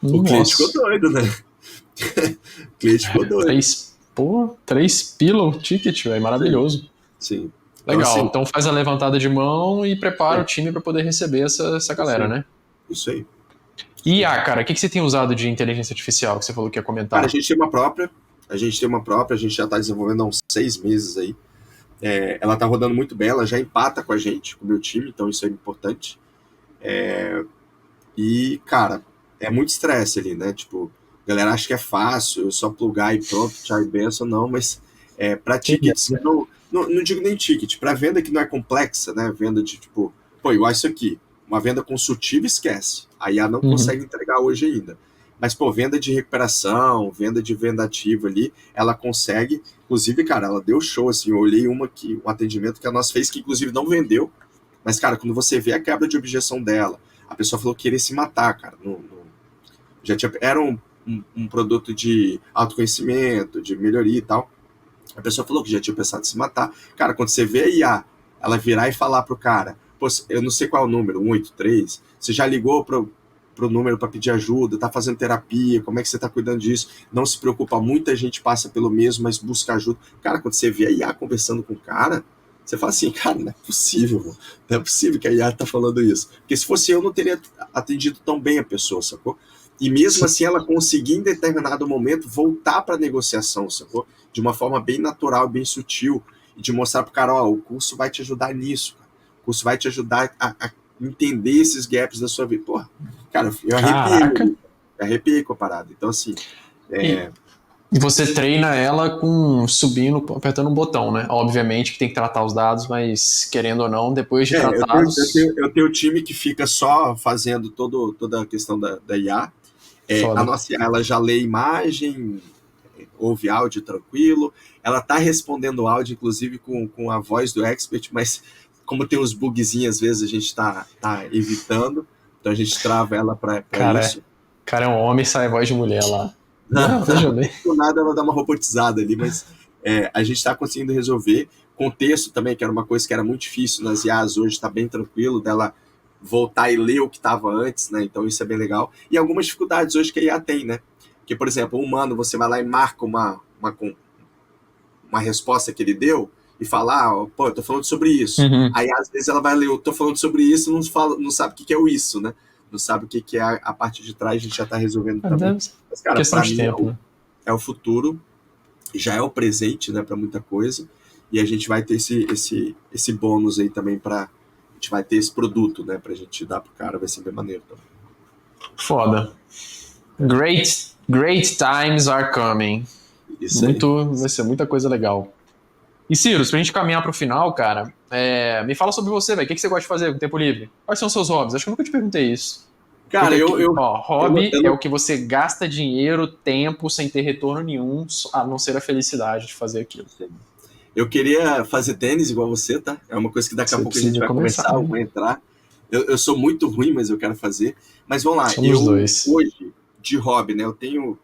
O cliente ficou doido, né? O cliente ficou doido. 3 pila o ticket, velho. Maravilhoso. Sim. Legal. Então faz a levantada de mão e prepara o time para poder receber essa galera, né? Isso aí. E cara, o que você tem usado de inteligência artificial que você falou que ia comentar? Cara, a gente tem uma própria, a gente já está desenvolvendo há uns 6 meses aí. Ela tá rodando muito bem, ela já empata com a gente, com o meu time, então isso é importante. E, cara, é muito estresse ali, né? Tipo, A galera acha que é fácil, eu só plugar e pronto, tchau e benção, não, mas para tickets, não digo nem ticket, para venda que não é complexa, né? Venda de tipo, pô, igual isso aqui, uma venda consultiva, esquece. A IA não consegue entregar hoje ainda. Mas, pô, venda de recuperação, venda de venda ativa ali, ela consegue. Inclusive, cara, ela deu show, assim, eu olhei uma que, um atendimento que a nossa fez, que inclusive não vendeu, mas, cara, quando você vê a quebra de objeção dela, a pessoa falou que queria se matar, cara. Já tinha, era um produto de autoconhecimento, de melhoria e tal. A pessoa falou que já tinha pensado em se matar. Cara, quando você vê a IA, ela virar e falar pro cara, pô, eu não sei qual é o número, 183, você já ligou pro número para pedir ajuda, tá fazendo terapia, como é que você tá cuidando disso? Não se preocupa, muita gente passa pelo mesmo, mas busca ajuda. Cara, quando você vê a IA conversando com o cara, você fala assim, cara, não é possível, mano. Não é possível que a IA tá falando isso. Porque se fosse eu, não teria atendido tão bem a pessoa, sacou? E mesmo assim ela conseguir em determinado momento voltar para a negociação, sacou? De uma forma bem natural, bem sutil, e de mostrar pro cara, ó, o curso vai te ajudar nisso, cara. O curso vai te ajudar a entender esses gaps da sua vida. Porra, cara, eu arrepiei com a parada. Então, assim, E você treina ela com subindo, apertando um botão, né? Obviamente que tem que tratar os dados, mas querendo ou não, depois de tratados... Eu tenho time que fica só fazendo toda a questão da IA. A nossa IA, ela já lê imagem, ouve áudio tranquilo, ela tá respondendo áudio, inclusive com a voz do expert, mas como tem uns bugzinhos, às vezes a gente tá evitando, então a gente trava ela para isso. Cara, é um homem e sai a voz de mulher lá. Não, veja bem. Do nada ela dá uma robotizada ali, mas a gente está conseguindo resolver. Contexto também, que era uma coisa que era muito difícil nas IAs, hoje está bem tranquilo dela voltar e ler o que estava antes, né? Então isso é bem legal. E algumas dificuldades hoje que a IA tem, né? Que, por exemplo, o humano, você vai lá e marca uma resposta que ele deu e fala, pô, eu tô falando sobre isso. Aí, às vezes, ela vai ler, eu tô falando sobre isso e não sabe o que é o isso, né? Não sabe o que é a parte de trás, a gente já tá resolvendo também. Mas, cara, questão de tempo, né? É o futuro, já é o presente, né, para muita coisa, e a gente vai ter esse bônus aí também a gente vai ter esse produto, né, pra gente dar pro cara, vai ser bem maneiro também. Foda. Great times are coming. Isso aí. Vai ser muita coisa legal. E Ciro, pra gente caminhar pro final, cara, me fala sobre você, velho. O que você gosta de fazer com o tempo livre? Quais são os seus hobbies? Acho que eu nunca te perguntei isso. Cara, hobby é o que você gasta dinheiro, tempo, sem ter retorno nenhum, a não ser a felicidade de fazer aquilo. Eu queria fazer tênis igual você, tá? É uma coisa que daqui a pouco a gente vai começar, eu vou entrar. Eu sou muito ruim, mas eu quero fazer. Mas vamos lá, hoje, de hobby, né? Eu tenho...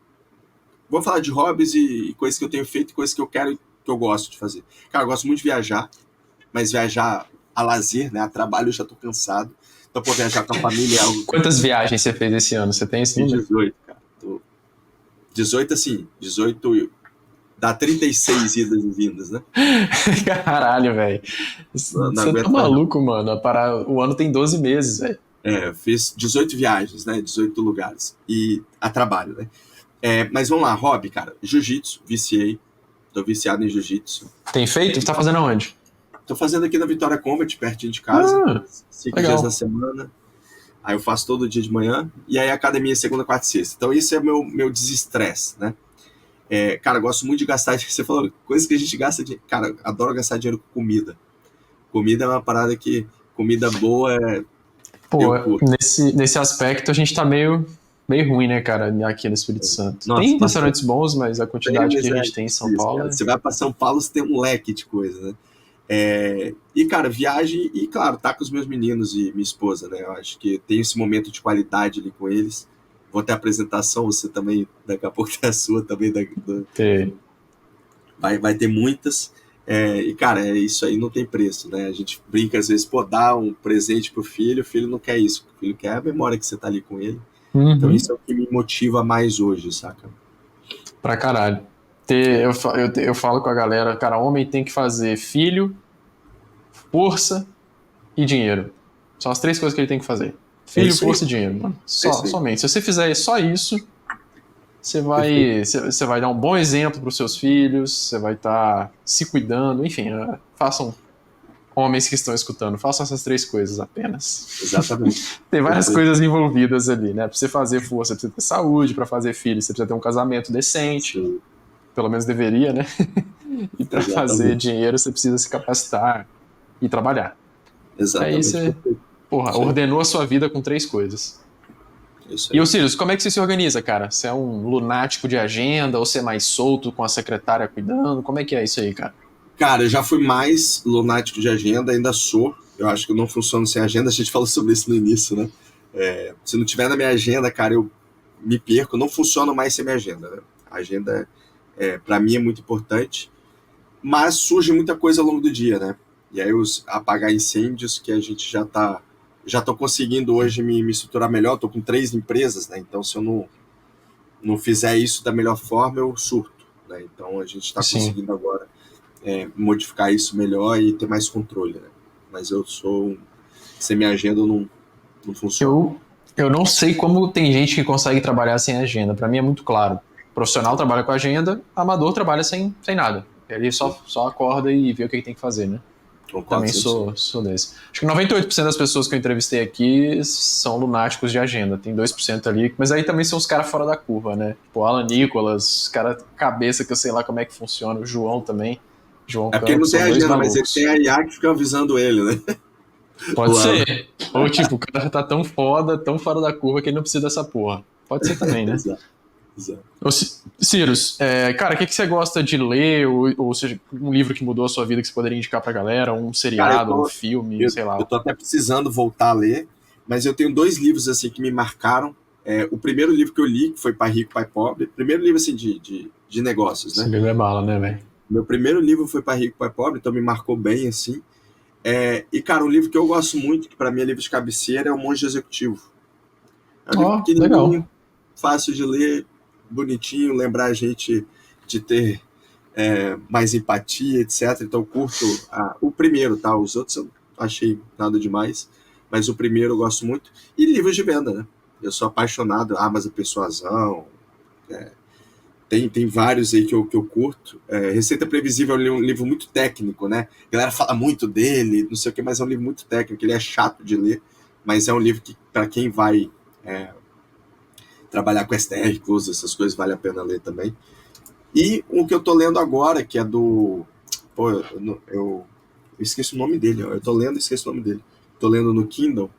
Vou falar de hobbies e coisas que eu tenho feito, coisas que eu quero, que eu gosto de fazer. Cara, eu gosto muito de viajar, mas viajar a lazer, né? A trabalho eu já tô cansado. Então, pô, viajar com a família é algo... Quantas viagens você fez esse ano? Você tem esse número? 18, cara. 18, assim, 18... Dá 36 idas e vindas, né? Caralho, velho. Você tá maluco, mano. O ano tem 12 meses, velho. Eu fiz 18 viagens, né? 18 lugares. E a trabalho, né? Mas vamos lá, hobby, cara. Jiu-jitsu, viciei. Tô viciado em jiu-jitsu. Tem feito? Tá fazendo aonde? Tô fazendo aqui na Vitória Combat, pertinho de casa. 5 dias na semana. Aí eu faço todo dia de manhã. E aí a academia é segunda, quarta e sexta. Então isso é meu desestresse, né? Cara, gosto muito de gastar. Você falou, coisas que a gente gasta de. Cara, adoro gastar dinheiro com comida. Comida é uma parada que. Comida boa é. Pô, nesse aspecto a gente tá meio ruim, né, cara, aqui no Espírito Santo. Nossa, tem restaurantes bons, mas a quantidade que a gente tem em São Paulo. Cara, você vai pra São Paulo, você tem um leque de coisa, né? E, cara, viagem e, claro, tá com os meus meninos e minha esposa, né? Eu acho que tem esse momento de qualidade ali com eles. Vou ter a apresentação, você também, daqui a pouco tem a sua também. Vai ter muitas. E, cara, isso aí não tem preço, né? A gente brinca às vezes, dá um presente pro filho, o filho não quer isso. O filho quer a memória que você tá ali com ele. Então isso é o que me motiva mais hoje, saca? Pra caralho. Eu falo com a galera, cara, homem tem que fazer filho, força e dinheiro. São as 3 coisas que ele tem que fazer. Filho, força e dinheiro, mano. Somente. Se você fizer só isso, você vai dar um bom exemplo para os seus filhos, você vai estar se cuidando, enfim, façam homens que estão escutando, façam essas 3 coisas apenas. Exatamente. Tem várias coisas envolvidas ali, né? Pra você fazer força, você precisa ter saúde, pra fazer filho, você precisa ter um casamento decente, Sim, pelo menos deveria, né? E pra fazer exatamente. dinheiro, você precisa se capacitar e trabalhar. Aí Exatamente. você, porra, Isso aí. ordenou a sua vida com 3 coisas. Isso E, ô aí. Sirius, como é que você se organiza, cara? Você é um lunático de agenda ou você é mais solto com a secretária cuidando? Como é que é isso aí, cara? Cara, eu já fui mais lunático de agenda, ainda sou. Eu acho que eu não funciono sem agenda. A gente falou sobre isso no início, né? Se não tiver na minha agenda, cara, eu me perco. Não funciono mais sem minha agenda, né? A agenda, para mim, é muito importante. Mas surge muita coisa ao longo do dia, né? E aí os apagar incêndios que a gente já tô conseguindo hoje me estruturar melhor. Tô com 3 empresas, né? Então, se eu não fizer isso da melhor forma, eu surto, né? Então, a gente está Sim. conseguindo agora modificar isso melhor e ter mais controle, né? Mas sem minha agenda, eu não funciona. Eu não sei como tem gente que consegue trabalhar sem agenda. Pra mim é muito claro. Profissional trabalha com agenda, amador trabalha sem nada. Ele Sim, só acorda e vê o que tem que fazer, né? concordo Também 100%. sou desse. Acho que 98% das pessoas que eu entrevistei aqui são lunáticos de agenda. Tem 2% ali, mas aí também são os caras fora da curva, né? Tipo, Alan Nicolas, os caras cabeça que eu sei lá como é que funciona. O João também. João É porque ele não Campos, tem são 2 agenda, mas ele tem malucos. a IA que fica avisando ele, né? Pode O Alan. ser. Ou tipo, o cara tá tão foda, tão fora da curva que ele não precisa dessa porra. Pode ser também, né? Exato, exato. Ô, Cirus, cara, o que você gosta de ler? Ou seja, um livro que mudou a sua vida que você poderia indicar pra galera? Um Cara, seriado, um filme, sei eu lá. tô até precisando voltar a ler, mas eu tenho 2 livros assim que me marcaram. O primeiro livro que eu li, que foi Pai Rico, Pai Pobre, primeiro livro assim de negócios, Esse né? livro é bala, né, velho? Meu primeiro livro foi Pai Rico, Pai Pobre, então me marcou bem assim. E cara, um livro que eu gosto muito, que para mim é livro de cabeceira, é O Monge Executivo. É um livro Ó, legal. pequenininho, fácil de ler, bonitinho, lembrar a gente de ter mais empatia, etc. Então, eu curto o primeiro, tá? Os outros eu não achei nada demais, mas o primeiro eu gosto muito. E livros de venda, né? Eu sou apaixonado, Armas da Persuasão, tem vários aí que eu curto. Receita Previsível é um livro muito técnico, né? A galera fala muito dele, não sei o que, mas é um livro muito técnico, ele é chato de ler, mas é um livro que, para quem vai trabalhar com STR, Close, essas coisas, vale a pena ler também. E o que eu tô lendo agora, que é do. Pô, eu esqueci o nome dele, ó. Eu tô lendo e esqueci o nome dele. Tô lendo no Kindle.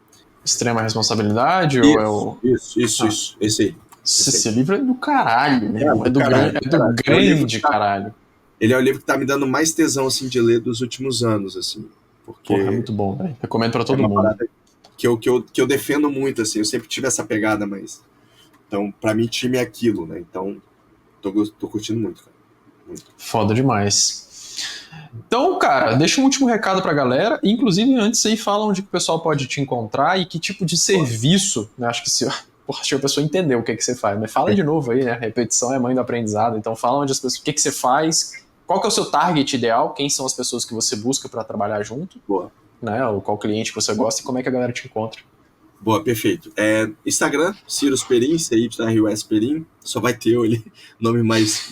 Extrema Responsabilidade ou é Isso, o. isso, isso, Ah, isso. Esse aí. Esse aí. esse livro é do caralho, meu irmão. Do caralho, É do do caralho. grande caralho. Ele é o livro que tá me dando mais tesão, assim, de ler dos últimos anos, assim. Porra, é Porque muito bom, velho. Recomendo pra é todo uma mundo. parada que eu defendo muito, assim. Eu sempre tive essa pegada, mas. Então, pra mim, time é aquilo, né? Então, tô curtindo muito, cara. Muito. Foda demais. Então, cara, deixa um último recado pra galera. Inclusive, antes aí, fala onde que o pessoal pode te encontrar e que tipo de serviço, né? Acho que se. Porra, acho que a pessoa entendeu o que você faz. Mas fala de novo aí, né? Repetição é mãe do aprendizado. Então, fala onde as pessoas. O que você faz, qual que é o seu target ideal, quem são as pessoas que você busca pra trabalhar junto, Boa. né? Ou qual cliente que você gosta e como é que a galera te encontra. Boa, perfeito. Instagram, Cirus Perim, CYRUS Perim, só vai ter ali, nome mais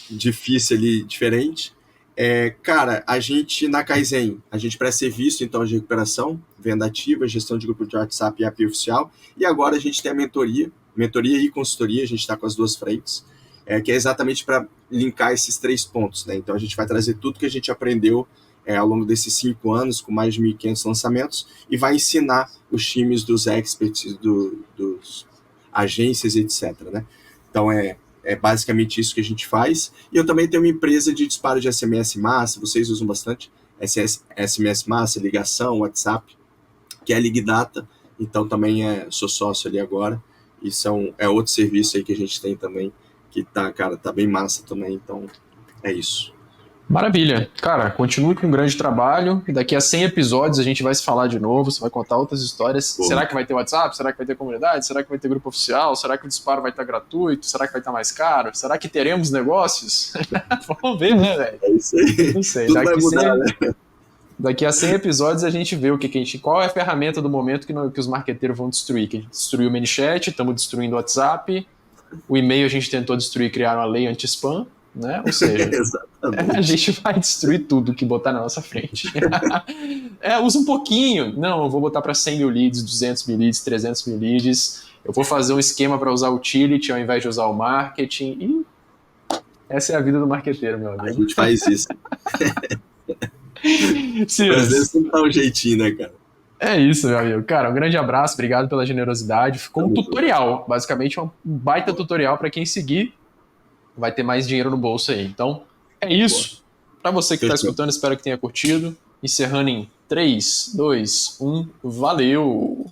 difícil ali, diferente. Cara, a gente na Kaizen, a gente presta serviço então de recuperação, venda ativa, gestão de grupo de WhatsApp e API oficial, e agora a gente tem a mentoria e consultoria, a gente está com as 2 frentes, que é exatamente para linkar esses 3 pontos, né? Então a gente vai trazer tudo que a gente aprendeu ao longo desses 5 anos, com mais de 1.500 lançamentos, e vai ensinar os times dos experts, dos agências, etc. Né? Então, é basicamente isso que a gente faz. E eu também tenho uma empresa de disparo de SMS massa, vocês usam bastante, SMS massa, ligação, WhatsApp, que é a Ligdata. Então, também sou sócio ali agora. E é outro serviço aí que a gente tem também, que tá bem massa também. Então, é isso. Maravilha. Cara, continue com um grande trabalho. E daqui a 100 episódios a gente vai se falar de novo. Você vai contar outras histórias. Boa. Será que vai ter WhatsApp? Será que vai ter comunidade? Será que vai ter grupo oficial? Será que o disparo vai estar gratuito? Será que vai estar mais caro? Será que teremos negócios? Vamos ver, né, velho? É isso aí. Não sei. Tudo vai mudar, né? Daqui a 100 episódios a gente vê qual é a ferramenta do momento que os marqueteiros vão destruir. Que a gente destruiu o ManyChat, estamos destruindo o WhatsApp. O e-mail a gente tentou destruir, criar uma lei anti-spam. né? Ou seja, a gente vai destruir tudo que botar na nossa frente. Usa um pouquinho. Não, eu vou botar para 100 mil leads, 200 mil leads, 300 mil leads. Eu vou fazer um esquema para usar o utility ao invés de usar o marketing. E essa é a vida do marqueteiro, meu amigo. A gente faz isso. Sim, às vezes tem que dar um jeitinho, né, cara? É isso, meu amigo. Cara, um grande abraço, obrigado pela generosidade. Ficou um tutorial, basicamente um baita tutorial para quem seguir vai ter mais dinheiro no bolso aí. Então, é isso. Para você que está escutando, espero que tenha curtido. Encerrando em 3, 2, 1, valeu!